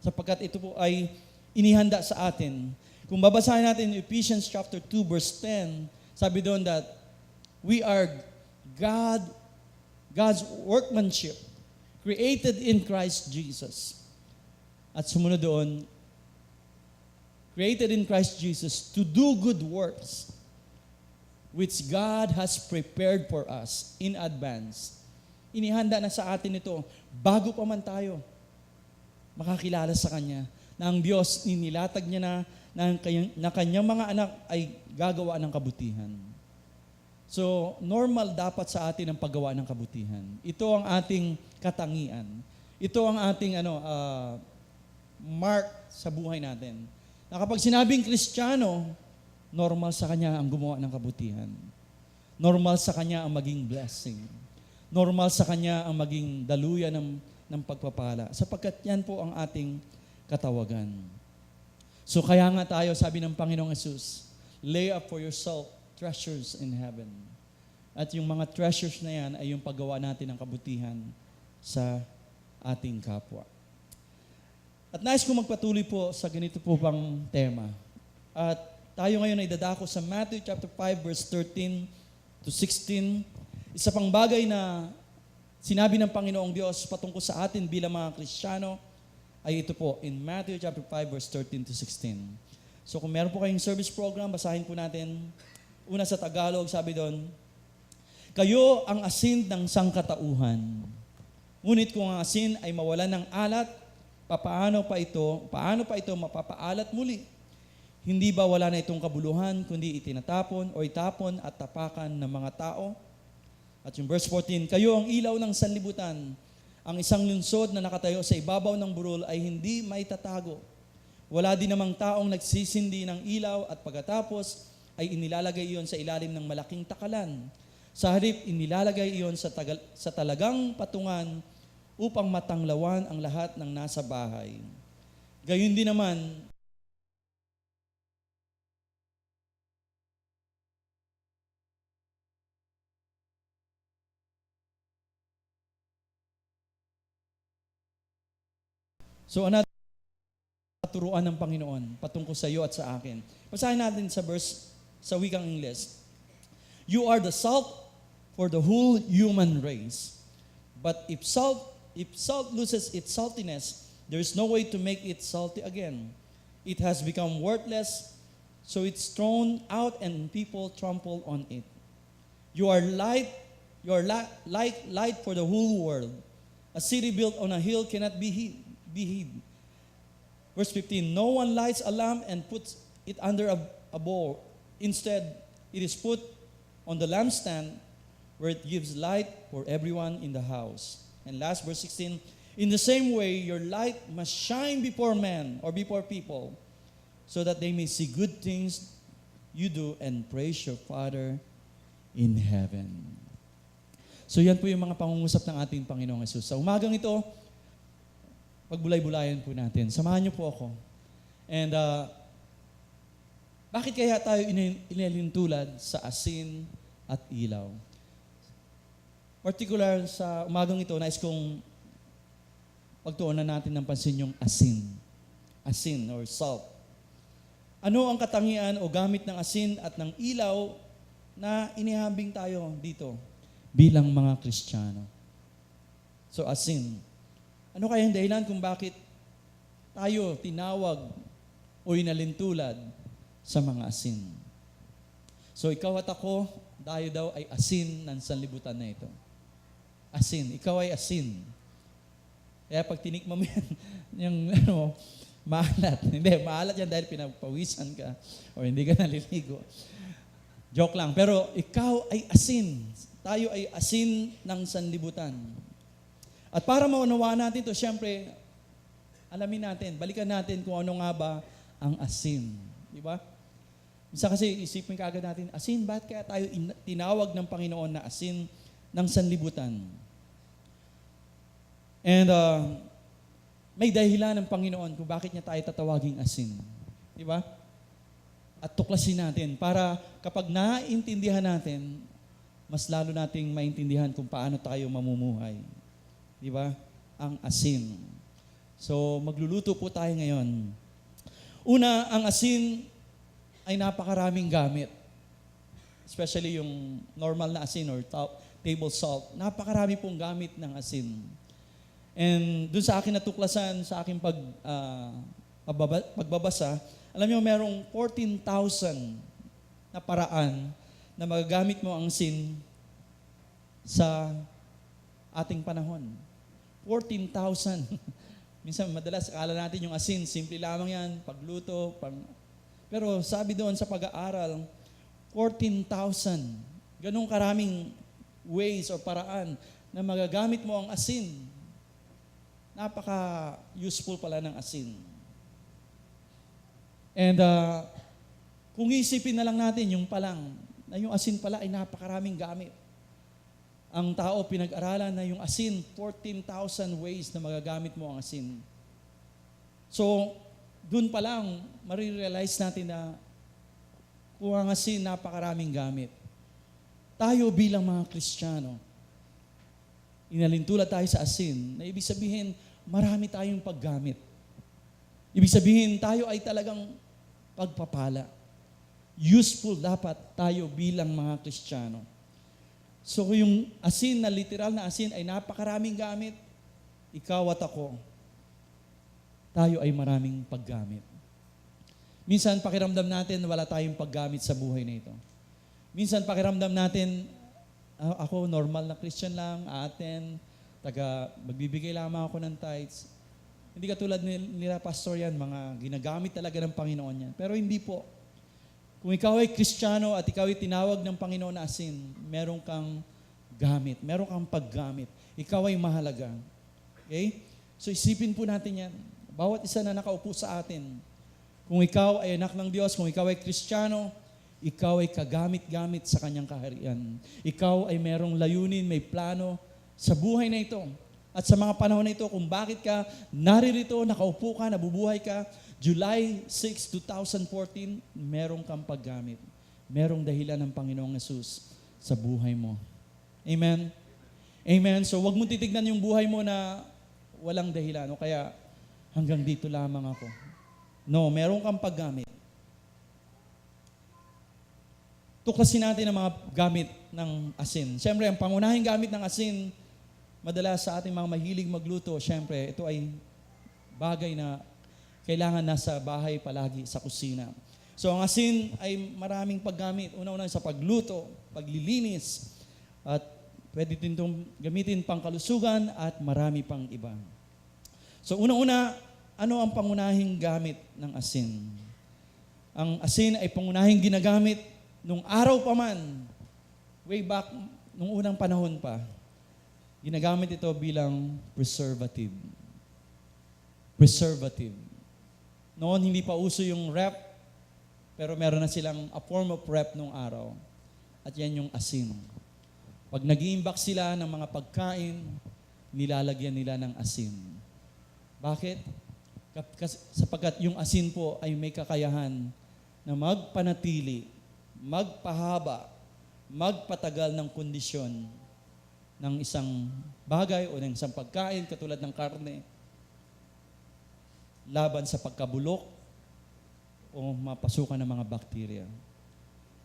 Sapagkat ito po ay inihanda sa atin. Kung babasahin natin Ephesians chapter 2 verse 10, sabi doon that we are God's workmanship, created in Christ Jesus. At sumunod doon, created in Christ Jesus to do good works, which God has prepared for us in advance. Inihanda na sa atin ito bago pa man tayo makakilala sa Kanya, na ang Diyos inilatag niya na Kanyang mga anak ay gagawa ng kabutihan. So, normal dapat sa atin ang paggawa ng kabutihan. Ito ang ating katangian. Ito ang ating mark sa buhay natin. Na kapag sinabing Kristiyano, normal sa kanya ang gumawa ng kabutihan. Normal sa kanya ang maging blessing. Normal sa kanya ang maging daluyan ng pagpapala. Sapagkat yan po ang ating katawagan. So kaya nga tayo, sabi ng Panginoong Yesus, lay up for yourself treasures in heaven. At yung mga treasures na yan ay yung paggawa natin ng kabutihan sa ating kapwa. At nais ko magpatuloy po sa ganito po pang tema. At tayo ngayon ay dadako sa Matthew chapter 5 verse 13 to 16. Isa pang bagay na sinabi ng Panginoong Diyos patungkol sa atin bilang mga Kristiyano ay ito po in Matthew chapter 5 verse 13 to 16. So kung meron po kayong service program, basahin po natin. Una sa Tagalog, sabi doon, kayo ang asin ng sangkatauhan. Ngunit kung ang asin ay mawalan ng alat, paano pa ito mapapaalat muli? Hindi ba wala na itong kabuluhan, kundi itinatapon o itapon at tapakan ng mga tao? At yung verse 14, kayo ang ilaw ng sanlibutan. Ang isang lungsod na nakatayo sa ibabaw ng burol ay hindi maitatago. Wala din namang taong nagsisindi ng ilaw at pagkatapos ay inilalagay iyon sa ilalim ng malaking takalan. Sa halip, inilalagay iyon sa talagang patungan upang matanglawan ang lahat ng nasa bahay. Gayun din naman, so another turuan ng Panginoon patungkol sa iyo at sa akin. Basahin natin sa verse sa wikang English. You are the salt for the whole human race. But if salt loses its saltiness, there is no way to make it salty again. It has become worthless, so it's thrown out and people trample on it. You are light for the whole world. A city built on a hill cannot be hid. Verse 15, no one lights a lamp and puts it under a bowl. Instead, it is put on the lampstand where it gives light for everyone in the house. And last, verse 16, in the same way, your light must shine before men or before people so that they may see good things you do and praise your Father in heaven. So yan po yung mga pangungusap ng ating Panginoong Yesus. Sa umagang ito, pagbulay-bulayan po natin. Samahan niyo po ako. And bakit kaya tayo inilintulad sa asin at ilaw? Particular sa umagang ito, nais kong pagtuunan natin ng pansin yung asin. Asin or salt. Ano ang katangian o gamit ng asin at ng ilaw na inihambing tayo dito bilang mga Kristiyano? So asin. Ano kaya yung dahilan kung bakit tayo tinawag o inalintulad sa mga asin? So ikaw at ako, tayo daw ay asin ng sanlibutan na ito. Asin. Ikaw ay asin. Kaya pag tinikman mo yan, yung maalat. Hindi, maalat yan dahil pinagpawisan ka o hindi ka naliligo. Joke lang. Pero ikaw ay asin. Tayo ay asin ng sanlibutan. At para maunawaan natin ito, syempre, alamin natin, balikan natin kung ano nga ba ang asin. Di ba? Minsan kasi isipin kaagad natin, asin, bakit kaya tayo tinawag ng Panginoon na asin ng sanlibutan? And may dahilan ng Panginoon kung bakit niya tayo tatawaging asin. Di ba? At tuklasin natin para kapag naintindihan natin, mas lalo nating maintindihan kung paano tayo mamumuhay. Di ba? Ang asin. So, magluluto po tayo ngayon. Una, ang asin ay napakaraming gamit. Especially yung normal na asin or table salt. Napakarami pong gamit ng asin. And dun sa akin natuklasan, sa aking pagbabasa, alam niyo, merong 14,000 na paraan na magagamit mo ang asin sa ating panahon. 14,000. Minsan, madalas, akala natin yung asin, simple lamang yan, pagluto. Pero sabi doon sa pag-aaral, 14,000. Ganong karaming ways o paraan na magagamit mo ang asin. Napaka-useful pala ng asin. And kung isipin na lang natin yung palang, na yung asin pala ay napakaraming gamit. Ang tao pinag-aralan na yung asin, 14,000 ways na magagamit mo ang asin. So, dun pa lang, marirealize natin na kung ang asin, napakaraming gamit. Tayo bilang mga Kristiyano, inalintulad tayo sa asin, na ibig sabihin, marami tayong paggamit. Ibig sabihin, tayo ay talagang pagpapala. Useful dapat tayo bilang mga Kristiyano. So yung asin na literal na asin ay napakaraming gamit. Ikaw at ako, tayo ay maraming paggamit. Minsan pakiramdam natin wala tayong paggamit sa buhay na ito. Minsan pakiramdam natin, ako normal na Christian lang, magbibigay lamang ako ng tithes. Hindi katulad nila pastor yan, mga ginagamit talaga ng Panginoon yan. Pero hindi po. Kung ikaw ay Kristiyano at ikaw ay tinawag ng Panginoon na asin, meron kang gamit, meron kang paggamit. Ikaw ay mahalaga. Okay? So isipin po natin yan. Bawat isa na nakaupo sa atin. Kung ikaw ay anak ng Diyos, kung ikaw ay Kristiyano, ikaw ay kagamit-gamit sa kanyang kaharian. Ikaw ay merong layunin, may plano sa buhay na ito. At sa mga panahon na ito, kung bakit ka naririto, nakaupo ka, nabubuhay ka, July 6, 2014, merong kang paggamit. Merong dahilan ng Panginoong Yesus sa buhay mo. Amen? Amen? So wag mo titignan yung buhay mo na walang dahilan. O kaya, hanggang dito lamang ako. No, merong kang paggamit. Tuklasin natin ang mga gamit ng asin. Siyempre, ang pangunahing gamit ng asin, madalas sa ating mga mahilig magluto, siyempre, ito ay bagay na kailangan nasa bahay palagi, sa kusina. So, ang asin ay maraming paggamit. Una-una sa pagluto, paglilinis, at pwede din itong gamitin pang kalusugan at marami pang iba. So, una-una, ano ang pangunahing gamit ng asin? Ang asin ay pangunahing ginagamit nung araw pa man, way back, nung unang panahon pa. Ginagamit ito bilang preservative. Preservative. Noon, hindi pa uso yung rep, pero meron na silang a form of rep nung araw. At yan yung asin. Pag nag-iimbak sila ng mga pagkain, nilalagyan nila ng asin. Bakit? Sapagkat yung asin po ay may kakayahan na magpanatili, magpahaba, magpatagal ng kondisyon ng isang bagay o ng isang pagkain katulad ng karne laban sa pagkabulok o mapasukan ng mga bakterya.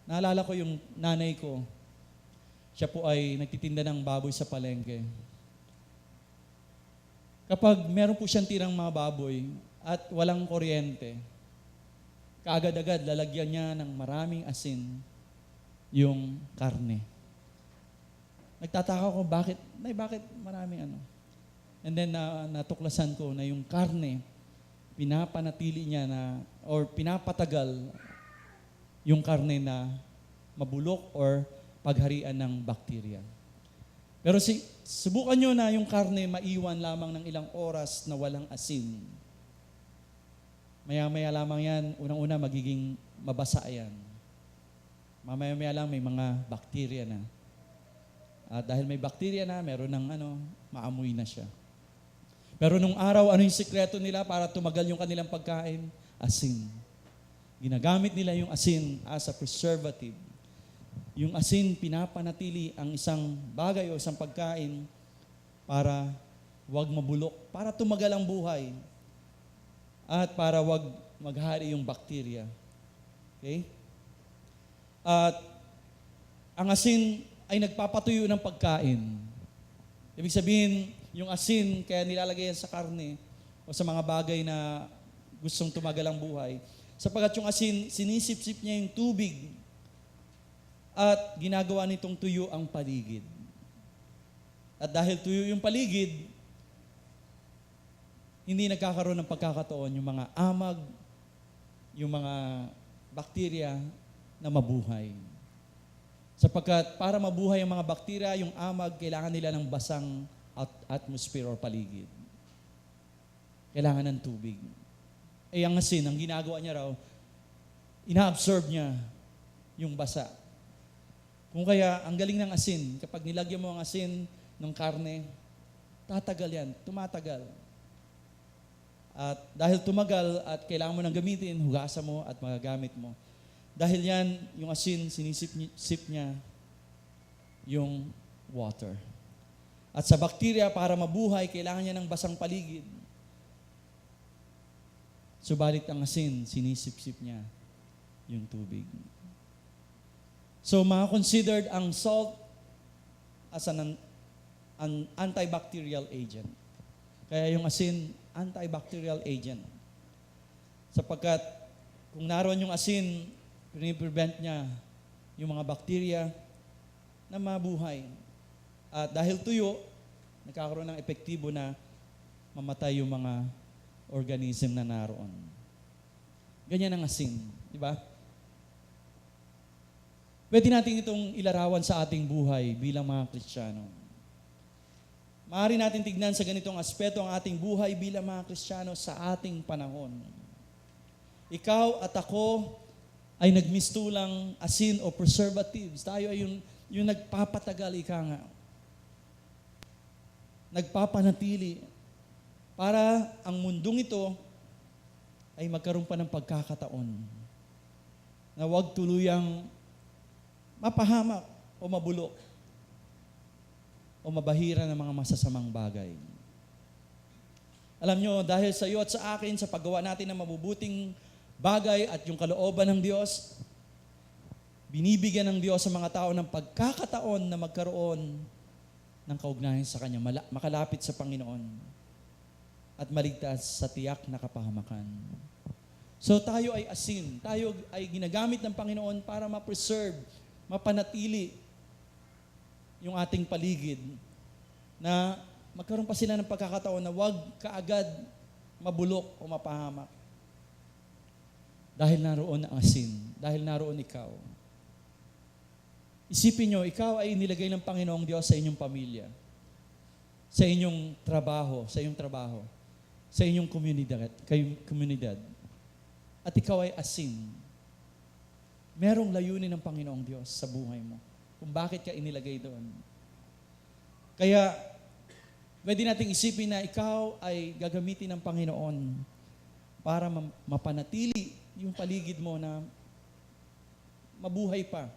Naalala ko yung nanay ko, siya po ay nagtitinda ng baboy sa palengke. Kapag meron po siyang tirang mga baboy at walang kuryente, kaagad-agad lalagyan niya ng maraming asin yung karne. Nagtataka ko, bakit maraming ano? And then natuklasan ko na yung karne, pinapanatili niya or pinapatagal yung karne na mabulok or pagharian ng bakterya. Pero subukan nyo na yung karne maiwan lamang ng ilang oras na walang asin. Maya-maya lamang yan, unang-una magiging mabasa yan. Mamaya-maya lang may mga bakterya na. At dahil may bakterya na, meron ng maamoy na siya. Pero nung araw, ano yung sikreto nila para tumagal yung kanilang pagkain? Asin. Ginagamit nila yung asin as a preservative. Yung asin, pinapanatili ang isang bagay o isang pagkain para wag mabulok, para tumagal ang buhay, at para wag maghari yung bakterya. Okay? At ang asin ay nagpapatuyo ng pagkain. Ibig sabihin, yung asin, kaya nilalagay yan sa karne o sa mga bagay na gustong tumagal ang buhay. Sapagkat yung asin, sinisip-sip niya yung tubig at ginagawa nitong tuyo ang paligid. At dahil tuyo yung paligid, hindi nagkakaroon ng pagkakataon yung mga amag, yung mga bakterya na mabuhay. Sapagkat para mabuhay ang mga bakterya, yung amag, kailangan nila ng basang atmosphere or paligid. Kailangan ng tubig. Ang asin, ang ginagawa niya raw, ina-absorb niya yung basa. Kung kaya, ang galing ng asin, kapag nilagyan mo ang asin ng karne, tatagal yan, tumatagal. At dahil tumagal at kailangan mo nang gamitin, hugasan mo at magagamit mo. Dahil yan, yung asin, sinisip niya yung water. At sa bakterya, para mabuhay, kailangan niya ng basang paligid. Subalit ang asin, sinisip-sip niya yung tubig. So, considered ang salt as an antibacterial agent. Kaya yung asin, antibacterial agent. Sapagkat kung naroon yung asin, prevent niya yung mga bakterya na mabuhay. At dahil tuyo, nagkakaroon ng epektibo na mamatay yung mga organism na naroon. Ganyan ang asin, di ba? Pwede natin itong ilarawan sa ating buhay bilang mga Kristiyano. Maaari natin tignan sa ganitong aspeto ang ating buhay bilang mga Kristiyano sa ating panahon. Ikaw at ako ay nagmistulang asin o preservatives. Tayo ay yung nagpapatagal, ika nga. Nagpapanatili para ang mundong ito ay magkaroon pa ng pagkakataon na huwag tuluyang mapahamak o mabulok o mabahira ng mga masasamang bagay. Alam nyo, dahil sa iyo at sa akin, sa paggawa natin ng mabubuting bagay at yung kalooban ng Diyos, binibigyan ng Diyos sa mga tao ng pagkakataon na magkaroon ng kaugnayan sa Kanya, makalapit sa Panginoon at maligtas sa tiyak na kapahamakan. So tayo ay asin, tayo ay ginagamit ng Panginoon para ma-preserve, mapanatili yung ating paligid na magkaroon pa sila ng pagkakataon na wag kaagad mabulok o mapahamak. Dahil naroon ang asin, dahil naroon ikaw. Isipin nyo, ikaw ay nilagay ng Panginoong Diyos sa inyong pamilya, sa inyong trabaho, sa inyong komunidad. At ikaw ay asin. Merong layunin ng Panginoong Diyos sa buhay mo kung bakit ka inilagay doon. Kaya, pwede nating isipin na ikaw ay gagamitin ng Panginoon para mapanatili yung paligid mo na mabuhay pa.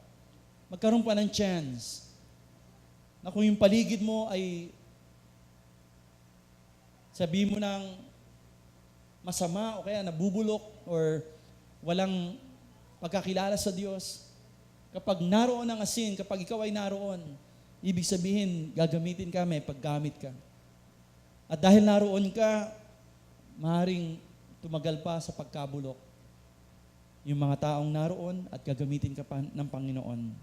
Magkaroon pa ng chance na kung yung paligid mo ay sabihin mo ng masama o kaya nabubulok or walang pagkakilala sa Diyos, kapag naroon ang asin, kapag ikaw ay naroon, ibig sabihin, gagamitin ka, may paggamit ka. At dahil naroon ka, maaaring tumagal pa sa pagkabulok yung mga taong naroon at gagamitin ka pa ng Panginoon.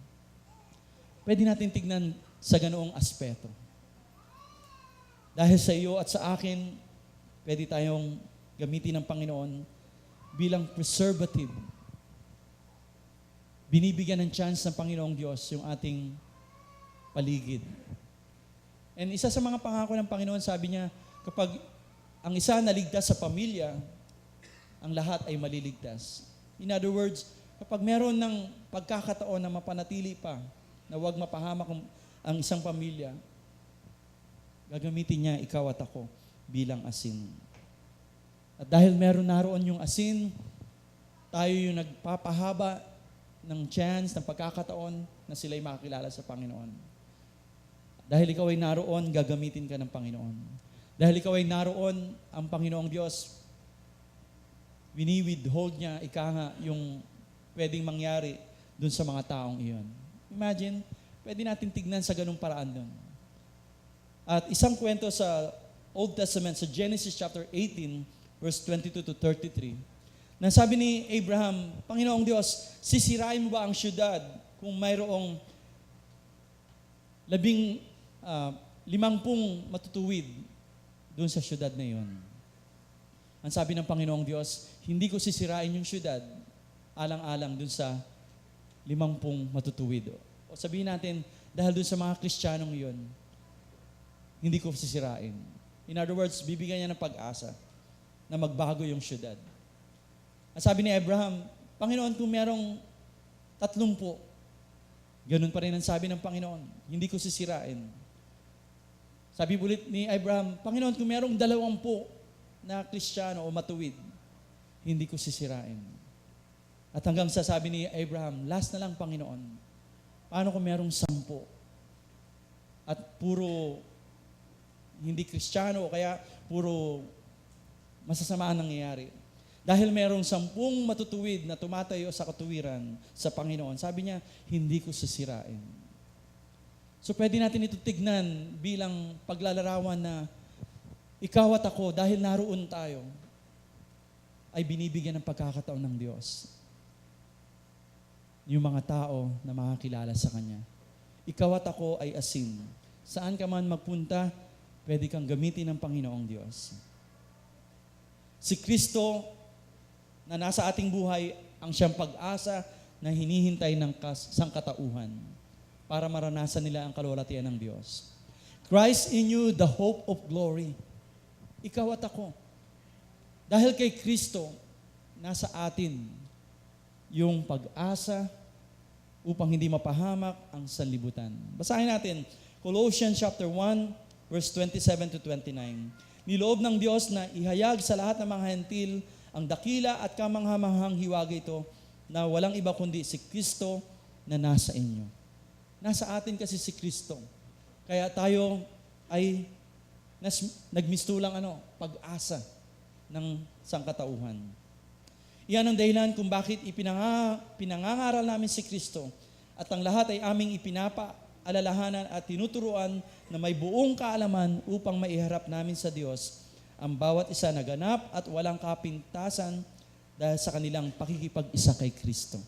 Pwede natin tignan sa ganoong aspeto. Dahil sa iyo at sa akin, pwede tayong gamitin ng Panginoon bilang preservative. Binibigyan ng chance ng Panginoong Diyos yung ating paligid. And isa sa mga pangako ng Panginoon, sabi niya, kapag ang isa naligtas sa pamilya, ang lahat ay maliligtas. In other words, kapag meron ng pagkakataon na mapanatili pa, na huwag mapahamak ang isang pamilya, gagamitin niya ikaw at ako bilang asin. At dahil meron naroon yung asin, tayo yung nagpapahaba ng chance, ng pagkakataon na sila'y makakilala sa Panginoon. Dahil ikaw ay naroon, gagamitin ka ng Panginoon. Dahil ikaw ay naroon, ang Panginoong Diyos, wini-withhold niya, ika nga, yung pwedeng mangyari dun sa mga taong iyon. Imagine, pwede natin tignan sa ganung paraan dun. At isang kwento sa Old Testament, sa Genesis chapter 18, verse 22 to 33, na sabi ni Abraham, Panginoong Diyos, sisirain mo ba ang syudad kung mayroong 50 matutuwid doon sa syudad na iyon? Ang sabi ng Panginoong Diyos, hindi ko sisirain yung syudad alang-alang doon sa 50 matutuwid. O sabihin natin, dahil doon sa mga Kristiyanong iyon, hindi ko sisirain. In other words, bibigyan niya ng pag-asa na magbago yung syudad. Ang sabi ni Abraham, Panginoon, kung merong 30, ganun pa rin ang sabi ng Panginoon, hindi ko sisirain. Sabi ulit ni Abraham, Panginoon, kung merong 20 na Kristiyano o matuwid, hindi ko sisirain. At hanggang sasabi ni Abraham, last na lang, Panginoon, paano kung merong 10 at puro hindi Kristiyano o kaya puro masasama ang nangyayari? Dahil merong 10 matutuwid na tumatayo sa katuwiran sa Panginoon, sabi niya, hindi ko sisirain. So pwede natin ito tignan bilang paglalarawan na ikaw at ako, dahil naroon tayo, ay binibigyan ng pagkakataon ng Diyos. Yung mga tao na makakilala sa Kanya. Ikaw at ako ay asin. Saan ka man magpunta, pwede kang gamitin ng Panginoong Diyos. Si Kristo na nasa ating buhay ang siyang pag-asa na hinihintay ng sangkatauhan para maranasan nila ang kalwalhatian ng Diyos. Christ in you, the hope of glory. Ikaw at ako. Dahil kay Kristo, nasa atin yung pag-asa upang hindi mapahamak ang sanlibutan. Basahin natin, Colossians chapter 1, verse 27 to 29. Niloob ng Diyos na ihayag sa lahat ng mga hentil ang dakila at kamanghamanghang hiwaga ito na walang iba kundi si Kristo na nasa inyo. Nasa atin kasi si Kristo. Kaya tayo ay nagmistulang pag-asa ng sangkatauhan. Iyan ang dahilan kung bakit pinangangaral namin si Kristo at ang lahat ay aming ipinapaalalahanan at tinuturuan na may buong kaalaman upang maiharap namin sa Diyos ang bawat isa na ganap at walang kapintasan dahil sa kanilang pakikipag-isa kay Kristo.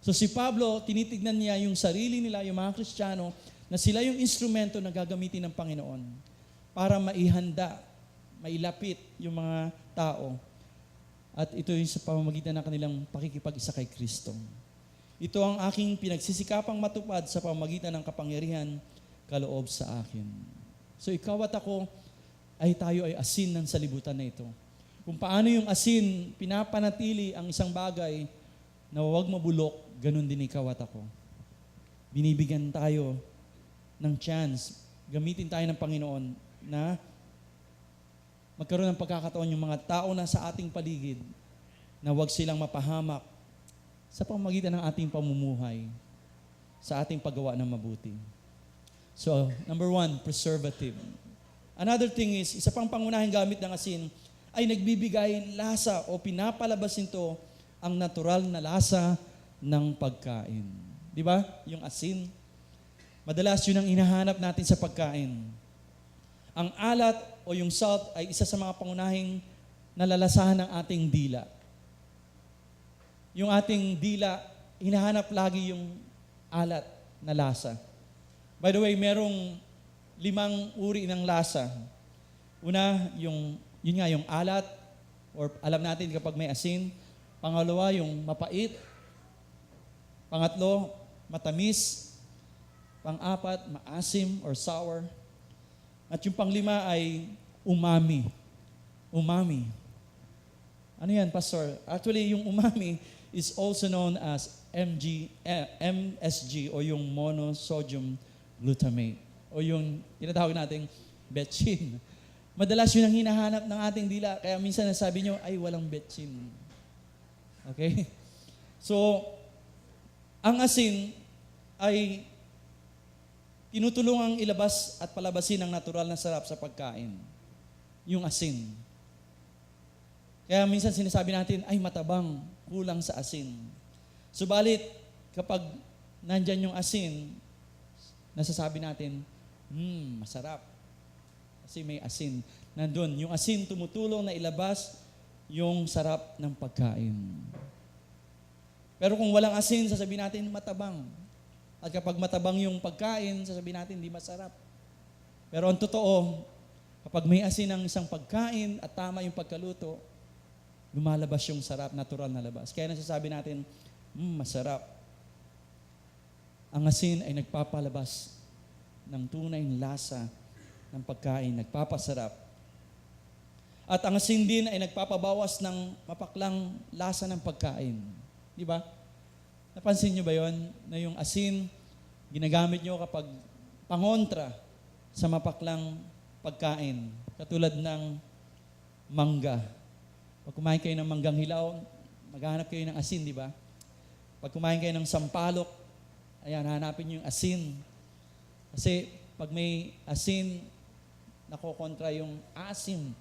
So si Pablo, tinitignan niya yung sarili nila, yung mga Kristiyano, na sila yung instrumento na gagamitin ng Panginoon para maihanda, mailapit yung mga tao. At ito yung sa pamamagitan ng kanilang pakikipag-isa kay Kristo. Ito ang aking pinagsisikapang matupad sa pamamagitan ng kapangyarihan kaloob sa akin. So ikaw at ako, tayo ay asin ng salibutan na ito. Kung paano yung asin, pinapanatili ang isang bagay na huwag mabulok, ganun din ikaw at ako. Binibigyan tayo ng chance, gamitin tayo ng Panginoon na magkaroon ng pagkakataon yung mga tao na sa ating paligid na huwag silang mapahamak sa pamamagitan ng ating pamumuhay, sa ating paggawa ng mabuti. So, number 1, preservative. Another thing is, isa pang pangunahing gamit ng asin ay nagbibigay lasa o pinapalabas nito ang natural na lasa ng pagkain. Di ba? Yung asin. Madalas yun ang hinahanap natin sa pagkain. Ang alat o yung salt ay isa sa mga pangunahing nalalasahan ng ating dila. Yung ating dila, hinahanap lagi yung alat na lasa. By the way, merong 5 uri ng lasa. Una, yun nga, yung alat, or alam natin kapag may asin. Pangalawa, yung mapait. Pangatlo, matamis. Pang-apat, maasim or sour. At yung panglima ay umami. Umami. Ano yan, Pastor? Actually, yung umami is also known as MSG o yung monosodium glutamate o yung tinatawag nating betchin. Madalas yun ang hinahanap ng ating dila. Kaya minsan nasabi nyo, ay walang betchin. Okay? So, ang asin ay tinutulungang ilabas at palabasin ang natural na sarap sa pagkain. Yung asin. Kaya minsan sinasabi natin, ay matabang, kulang sa asin. Subalit, kapag nandyan yung asin, nasasabi natin, masarap. Kasi may asin. Nandun, yung asin tumutulong na ilabas yung sarap ng pagkain. Pero kung walang asin, sasabihin natin, matabang. At kapag matabang yung pagkain, sasabihin natin, hindi masarap. Pero ang totoo, kapag may asin ang isang pagkain at tama yung pagkaluto, lumalabas yung sarap, natural na labas. Kaya nasasabi natin, masarap. Ang asin ay nagpapalabas ng tunay na lasa ng pagkain, nagpapasarap. At ang asin din ay nagpapabawas ng mapaklang lasa ng pagkain. Di ba? Napansin nyo ba yon na yung asin, ginagamit nyo kapag pangontra sa mapaklang pagkain, katulad ng mangga. Pag kumain kayo ng manggang hilaw, maghahanap kayo ng asin, di ba? Pag kumain kayo ng sampalok, ayan, hanapin nyo yung asin. Kasi pag may asin, nakokontra yung asim.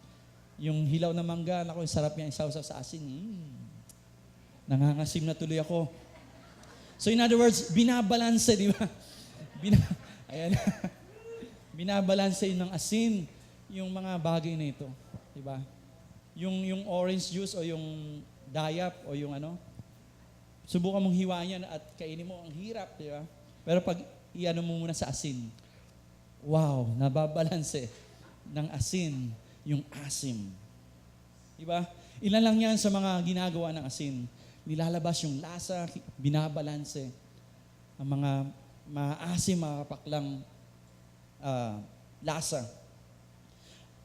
Yung hilaw na mangga, naku, sarap niya isaw-saw sa asin. Nangangasim na tuloy ako. So in other words, binabalanse, di ba? Ayan. Binabalanse ng asin yung mga bagay na ito. Di ba? Yung orange juice o yung dayap o yung ano, subukan mong hiwain yan at kainin mo, ang hirap, di ba? Pero pag iano mo muna sa asin, wow, nababalanse ng asin yung asim. Di ba? Ilan lang yan sa mga ginagawa ng asin. Nilalabas yung lasa, binabalanse ang mga maasim, mga kapaklang lasa.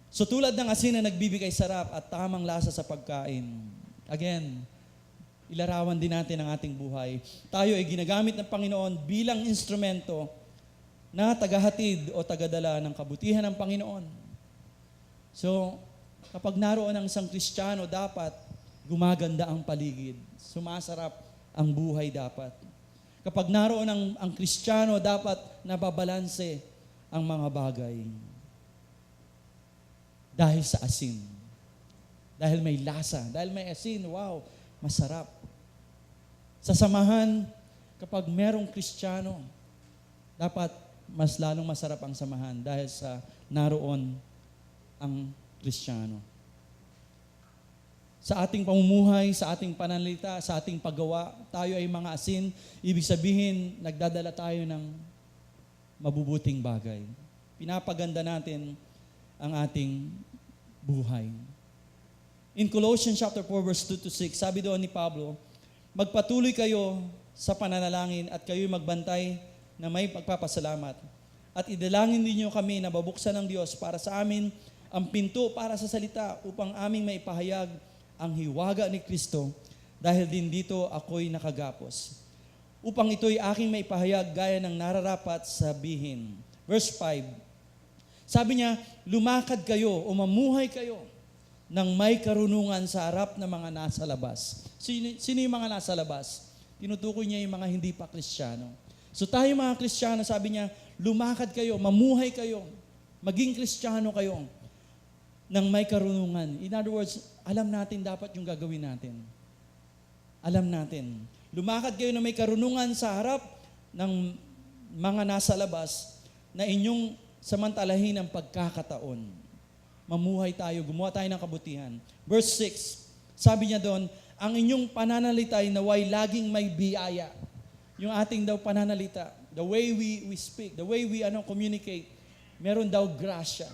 So tulad ng asin na nagbibigay sarap at tamang lasa sa pagkain, again, ilarawan din natin ang ating buhay. Tayo ay ginagamit ng Panginoon bilang instrumento na tagahatid o tagadala ng kabutihan ng Panginoon. So, kapag naroon ang isang Kristiyano, dapat gumaganda ang paligid. Sumasarap ang buhay dapat. Kapag naroon ang Kristiyano, dapat nababalanse ang mga bagay. Dahil sa asin. Dahil may lasa. Dahil may asin, wow, masarap. Sa samahan, kapag merong Kristiyano, dapat mas lalong masarap ang samahan dahil sa naroon ang Kristiyano. Sa ating pamumuhay, sa ating pananalita, sa ating paggawa, tayo ay mga asin. Ibig sabihin, nagdadala tayo ng mabubuting bagay. Pinapaganda natin ang ating buhay. In Colossians chapter 4 verse 2-6, sabi doon ni Pablo, magpatuloy kayo sa pananalangin at kayo magbantay na may pagpapasalamat. At idalangin ninyo kami na babuksan ng Diyos para sa amin ang pinto para sa salita upang aming maipahayag ang hiwaga ni Kristo dahil din dito ako'y nakagapos. Upang ito'y aking maipahayag gaya ng nararapat sabihin. Verse 5, sabi niya, lumakad kayo o mamuhay kayo ng may karunungan sa harap ng mga nasa labas. Sino yung mga nasa labas? Tinutukoy niya yung mga hindi pa Kristiyano. So tayo mga Kristiyano, sabi niya, lumakad kayo, mamuhay kayo, maging Kristiyano kayo ng may karunungan. In other words, alam natin dapat yung gagawin natin. Alam natin. Lumakad kayo na may karunungan sa harap ng mga nasa labas na inyong samantalahin ang pagkakataon. Mamuhay tayo, gumawa tayo ng kabutihan. Verse 6, sabi niya doon, ang inyong pananalita ay naway laging may biyaya. Yung ating daw pananalita, the way we speak, the way we communicate, meron daw grasya.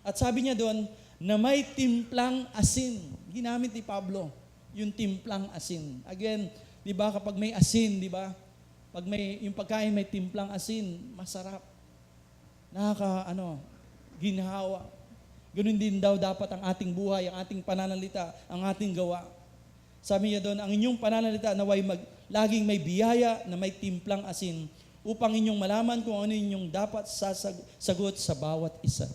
At sabi niya doon, na may timplang asin. Ginamit ni Pablo, yung timplang asin. Again, di ba, kapag may asin, di ba, pag yung pagkain may timplang asin, masarap. ginhawa. Ganun din daw dapat ang ating buhay, ang ating pananalita, ang ating gawa. Sabi niya doon, ang inyong pananalita naway laging may biyaya na may timplang asin upang inyong malaman kung ano inyong dapat sagot sa bawat isa.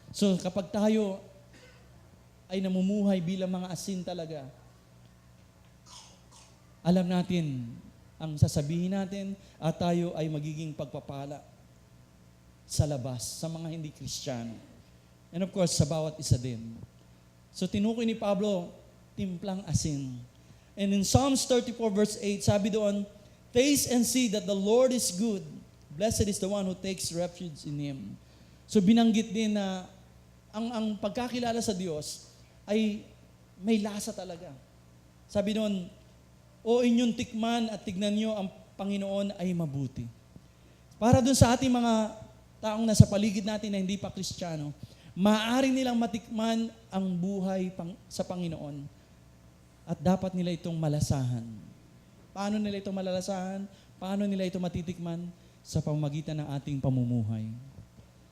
So kapag tayo ay namumuhay bilang mga asin talaga, alam natin ang sasabihin natin at tayo ay magiging pagpapala sa labas, sa mga hindi Kristiyano. And of course, sa bawat isa din. So tinukoy ni Pablo, timplang asin. And in Psalms 34 verse 8, sabi doon, taste and see that the Lord is good. Blessed is the one who takes refuge in Him. So binanggit din na ang pagkakilala sa Diyos ay may lasa talaga. Sabi doon, o inyong tikman at tignan nyo ang Panginoon ay mabuti. Para doon sa ating mga taong nasa paligid natin na hindi pa Kristiyano, maaari nilang matikman ang buhay sa Panginoon at dapat nila itong malasahan. Paano nila ito malalasahan? Paano nila ito matitikman? Sa pamamagitan ng ating pamumuhay,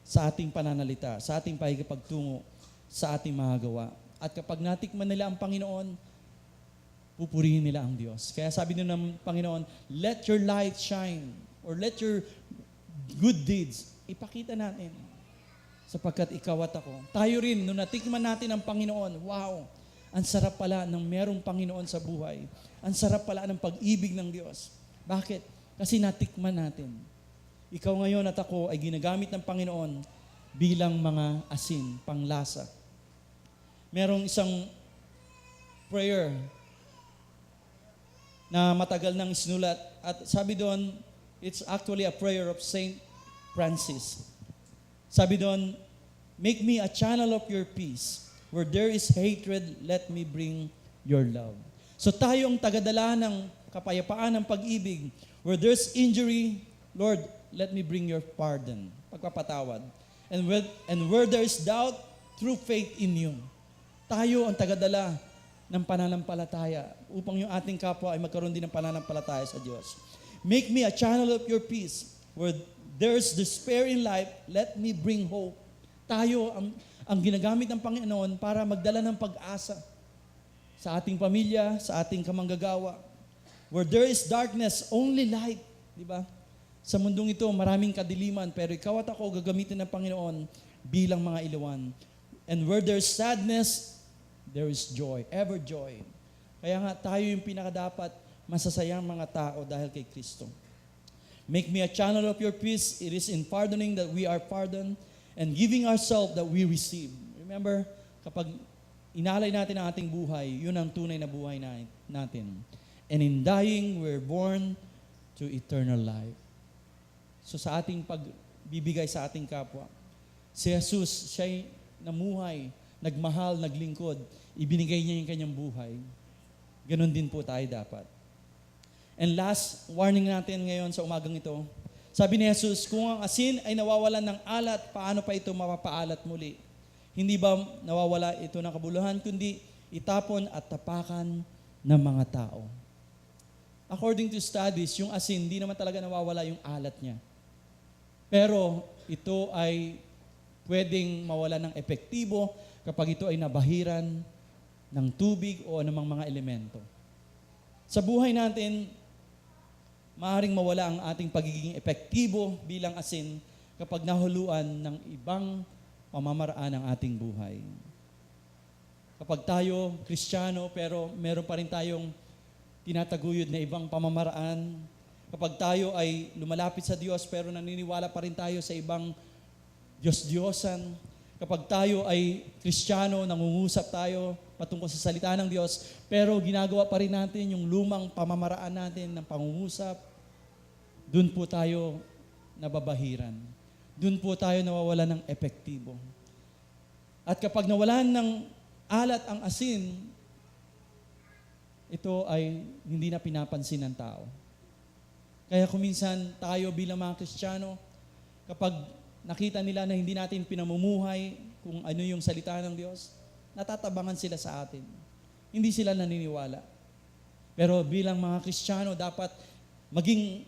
sa ating pananalita, sa ating pakikipagtungo, sa ating mga gawa. At kapag natikman nila ang Panginoon, pupurihin nila ang Diyos. Kaya sabi nila ng Panginoon, let your light shine, or let your good deeds, ipakita natin. Sapagkat ikaw at ako. Tayo rin, nung natikman natin ang Panginoon, wow, ang sarap pala ng merong Panginoon sa buhay. Ang sarap pala ng pag-ibig ng Diyos. Bakit? Kasi natikman natin. Ikaw ngayon at ako ay ginagamit ng Panginoon bilang mga asin, panglasa. Merong isang prayer na matagal nang isinulat. At sabi doon, it's actually a prayer of Saint Francis. Sabi doon, make me a channel of your peace. Where there is hatred, let me bring your love. So tayong tagadala ng kapayapaan ng pag-ibig. Where there's injury, Lord, let me bring your pardon, pagpapatawad. And where there is doubt, through faith in you. Tayo ang tagadala ng pananampalataya upang yung ating kapwa ay magkaroon din ng pananampalataya sa Diyos. Make me a channel of your peace. Where there's despair in life, let me bring hope. Tayo ang ginagamit ng Panginoon para magdala ng pag-asa sa ating pamilya, sa ating kamanggagawa. Where there is darkness, only light. Di ba? Sa mundong ito, maraming kadiliman, pero ikaw at ako gagamitin ng Panginoon bilang mga ilawan. And where there is sadness, there is joy, ever joy. Kaya nga tayo yung pinakadapat masasayang mga tao dahil kay Kristo. Make me a channel of your peace. It is in pardoning that we are pardoned and giving ourselves that we receive. Remember, kapag inalay natin ang ating buhay, yun ang tunay na buhay natin. And in dying, we're born to eternal life. So sa ating pagbibigay sa ating kapwa, si Jesus, siya'y namuhay, nagmahal, naglingkod, ibinigay niya yung kanyang buhay. Ganon din po tayo dapat. And last warning natin ngayon sa umagang ito, sabi ni Jesus, kung ang asin ay nawawalan ng alat, paano pa ito mapapaalat muli? Hindi ba nawawala ito ng kabuluhan, kundi itapon at tapakan ng mga tao. According to studies, yung asin, hindi naman talaga nawawala yung alat niya. Pero ito ay pwedeng mawala ng epektibo kapag ito ay nabahiran ng tubig o anumang mga elemento. Sa buhay natin, maaaring mawala ang ating pagiging epektibo bilang asin kapag nahuluan ng ibang pamamaraan ng ating buhay. Kapag tayo Kristiyano pero meron pa rin tayong tinataguyod na ibang pamamaraan, kapag tayo ay lumalapit sa Diyos pero naniniwala pa rin tayo sa ibang Diyos-Diyosan, kapag tayo ay Kristiyano, nangungusap tayo patungkol sa salita ng Diyos, pero ginagawa pa rin natin yung lumang pamamaraan natin ng pangungusap, dun po tayo nababahiran. Dun po tayo nawawala ng epektibo. At kapag nawalan ng alat ang asin, ito ay hindi na pinapansin ng tao. Kaya kuminsan tayo bilang mga Kristiyano, kapag nakita nila na hindi natin pinamumuhay kung ano yung salita ng Diyos, natatabangan sila sa atin. Hindi sila naniniwala. Pero bilang mga Kristiyano, dapat maging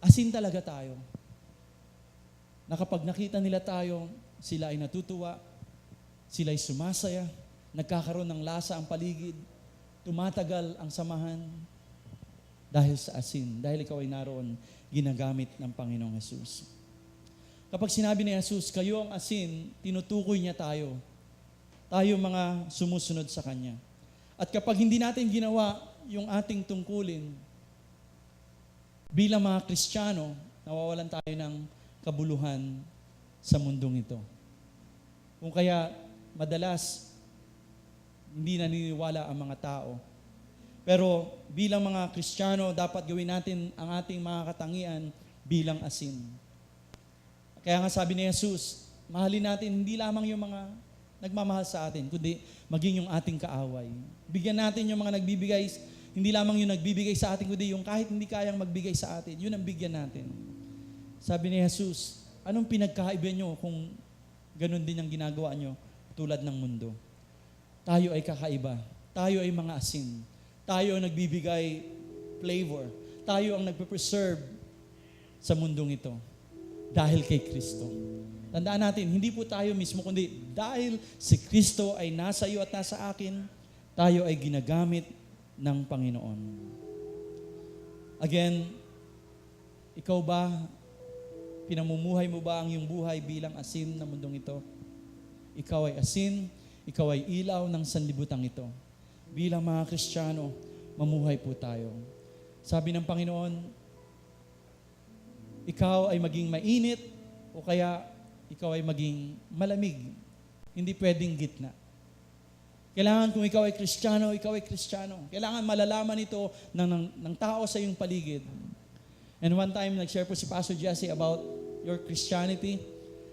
asin talaga tayo. Na kapag nakita nila tayo, sila ay natutuwa, sila ay sumasaya, nagkakaroon ng lasa ang paligid, tumatagal ang samahan dahil sa asin, dahil ikaw ay naroon, ginagamit ng Panginoong Jesus. Kapag sinabi ni Jesus, kayo ang asin, tinutukoy niya tayo. Tayo mga sumusunod sa Kanya. At kapag hindi natin ginawa yung ating tungkulin, bilang mga Kristiyano, nawawalan tayo ng kabuluhan sa mundong ito. Kung kaya, madalas, hindi naniniwala ang mga tao. Pero bilang mga Kristiyano, dapat gawin natin ang ating mga katangian bilang asin. Kaya nga sabi ni Jesus, mahalin natin hindi lamang yung mga nagmamahal sa atin, kundi maging yung ating kaaway. Bigyan natin yung mga nagbibigay, hindi lamang yung nagbibigay sa atin, kundi yung kahit hindi kayang magbigay sa atin, yun ang bigyan natin. Sabi ni Jesus, anong pinagkaiba nyo kung ganun din ang ginagawa nyo tulad ng mundo? Tayo ay kakaiba. Tayo ay mga asin. Tayo ang nagbibigay flavor. Tayo ang nagpe-preserve sa mundong ito. Dahil kay Kristo. Tandaan natin, hindi po tayo mismo, kundi dahil si Kristo ay nasa iyo at nasa akin, tayo ay ginagamit ng Panginoon. Again, ikaw ba, pinamumuhay mo ba ang iyong buhay bilang asin ng mundong ito? Ikaw ay asin, ikaw ay ilaw ng sanlibutan ito. Bilang mga Kristiyano, mamuhay po tayo. Sabi ng Panginoon, ikaw ay maging mainit o kaya ikaw ay maging malamig. Hindi pwedeng gitna. Kailangan kung ikaw ay Kristiyano, ikaw ay Kristiyano. Kailangan malalaman ito ng tao sa iyong paligid. And one time, nag-share po si Pastor Jesse about your Christianity,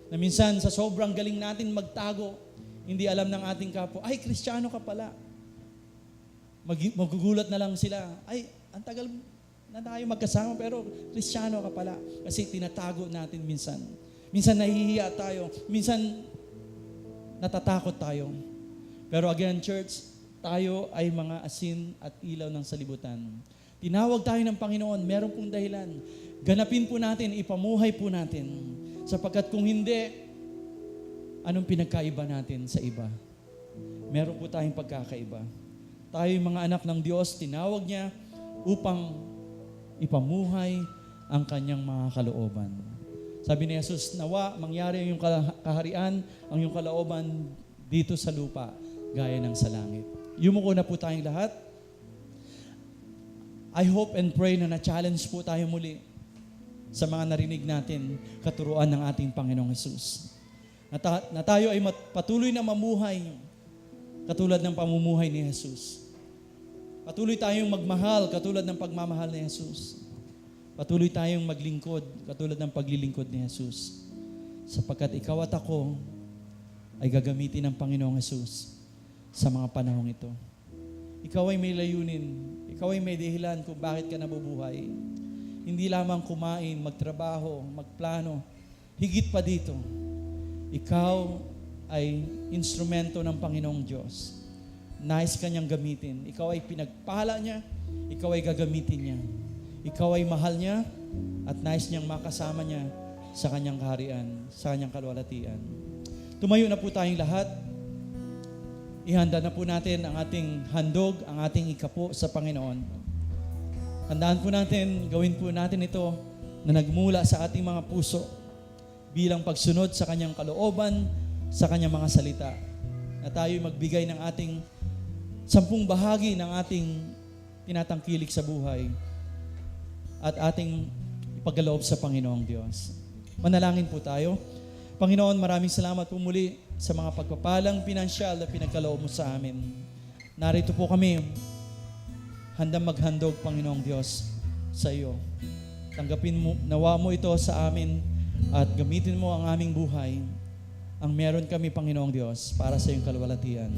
na minsan sa sobrang galing natin magtago, hindi alam ng ating kapwa, ay, Kristiyano ka pala. Magugulat na lang sila, ay, ang tagal na tayo magkasama, pero Kristiyano ka pala. Kasi tinatago natin minsan. Minsan nahihiya tayo. Minsan natatakot tayo. Pero again, church, tayo ay mga asin at ilaw ng salibutan. Tinawag tayo ng Panginoon, meron pong dahilan. Ganapin po natin, ipamuhay po natin. Sapagkat kung hindi, anong pinagkaiba natin sa iba? Meron po tayong pagkakaiba. Tayo yung mga anak ng Diyos, tinawag niya upang ipamuhay ang kanyang mga kalooban. Sabi ni Jesus, nawa, mangyari ang iyong kaharian, ang iyong kalooban dito sa lupa, gaya ng sa langit. Yumuko na po tayong lahat. I hope and pray na na-challenge po tayo muli sa mga narinig natin katuruan ng ating Panginoong Jesus. Na tayo ay patuloy na mamuhay katulad ng pamumuhay ni Jesus. Patuloy tayong magmahal katulad ng pagmamahal ni Jesus. Patuloy tayong maglingkod katulad ng paglilingkod ni Jesus. Sapagkat ikaw at ako ay gagamitin ng Panginoong Jesus sa mga panahong ito. Ikaw ay may layunin. Ikaw ay may dahilan kung bakit ka nabubuhay. Hindi lamang kumain, magtrabaho, magplano. Higit pa dito, ikaw ay instrumento ng Panginoong Diyos. Nais kanyang gamitin. Ikaw ay pinagpala niya, ikaw ay gagamitin niya. Ikaw ay mahal niya at nais niyang makasama niya sa kanyang kaharian, sa kanyang kalwalhatian. Tumayo na po tayong lahat. Ihanda na po natin ang ating handog, ang ating ikapo sa Panginoon. Handaan po natin, gawin po natin ito na nagmula sa ating mga puso bilang pagsunod sa kanyang kalooban, sa kanyang mga salita. Na tayo'y magbigay ng ating 10 bahagi ng ating tinatangkilik sa buhay at ating ipagkaloob sa Panginoong Diyos. Manalangin po tayo. Panginoon, maraming salamat po muli sa mga pagpapalang pinansyal na pinagkaloob mo sa amin. Narito po kami, handang maghandog, Panginoong Diyos, sa iyo. Tanggapin mo, nawa mo ito sa amin at gamitin mo ang aming buhay. Ang meron kami, Panginoong Diyos, para sa iyong kalwalhatian.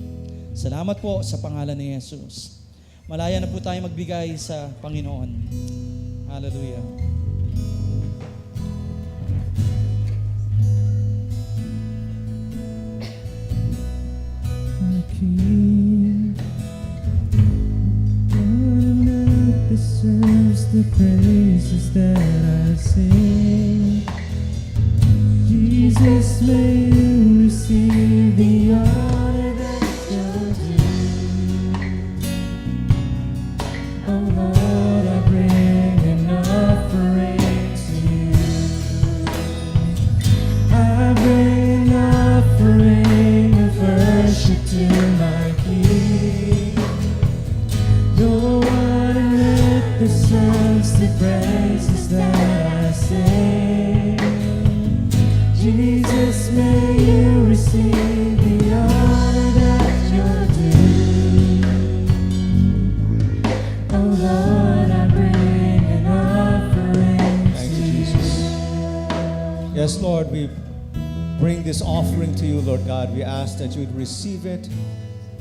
Salamat po sa pangalan ni Jesus. Malaya na po tayo magbigay sa Panginoon. Hallelujah. King, one that deserves the praises that I sing. Jesus, may you receive the honor that you're due. Oh Lord, I bring an offering to you. I bring an offering of worship to my King. No one on earth deserves the praises that I sing. Jesus, may you receive the honor that you're due. Oh Lord, I bring an offering Thank to you, Jesus. Yes, Lord, we bring this offering to you, Lord God. We ask that you would receive it,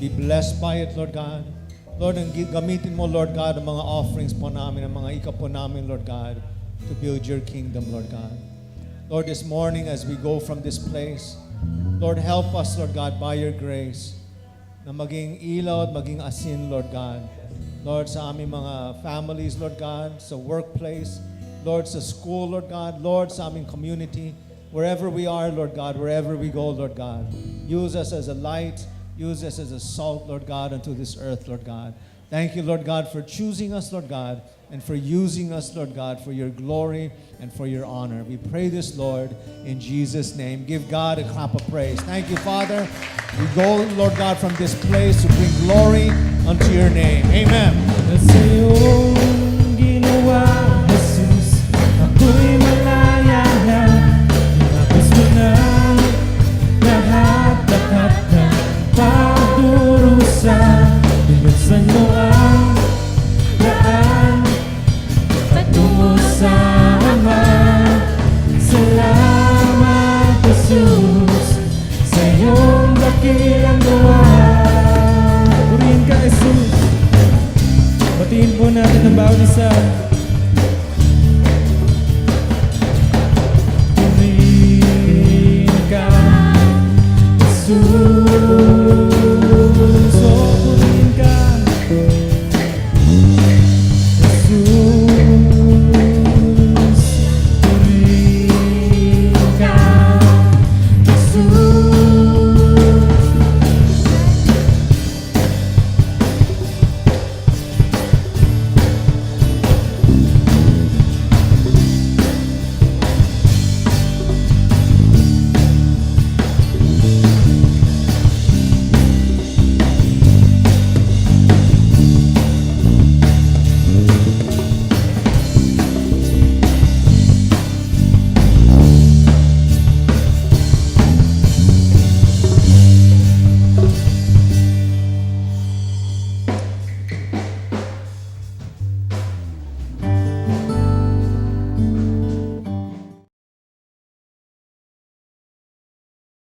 be blessed by it, Lord God. Lord, ang gamitin mo, Lord God, ang mga offerings po namin, ang mga ika po namin, Lord God, to build your kingdom, Lord God. Lord, this morning as we go from this place, Lord, help us, Lord God, by your grace, na maging ilaw at maging asin, Lord God. Lord, sa aming mga families, Lord God, sa workplace, Lord, sa school, Lord God, Lord, sa aming community, wherever we are, Lord God, wherever we go, Lord God. Use us as a light, use us as a salt, Lord God, unto this earth, Lord God. Thank you, Lord God, for choosing us, Lord God, and for using us, Lord God, for your glory and for your honor. We pray this, Lord, in Jesus' name. Give God a clap of praise. Thank you, Father. We go, Lord God, from this place to bring glory unto your name. Amen. Let's say, oh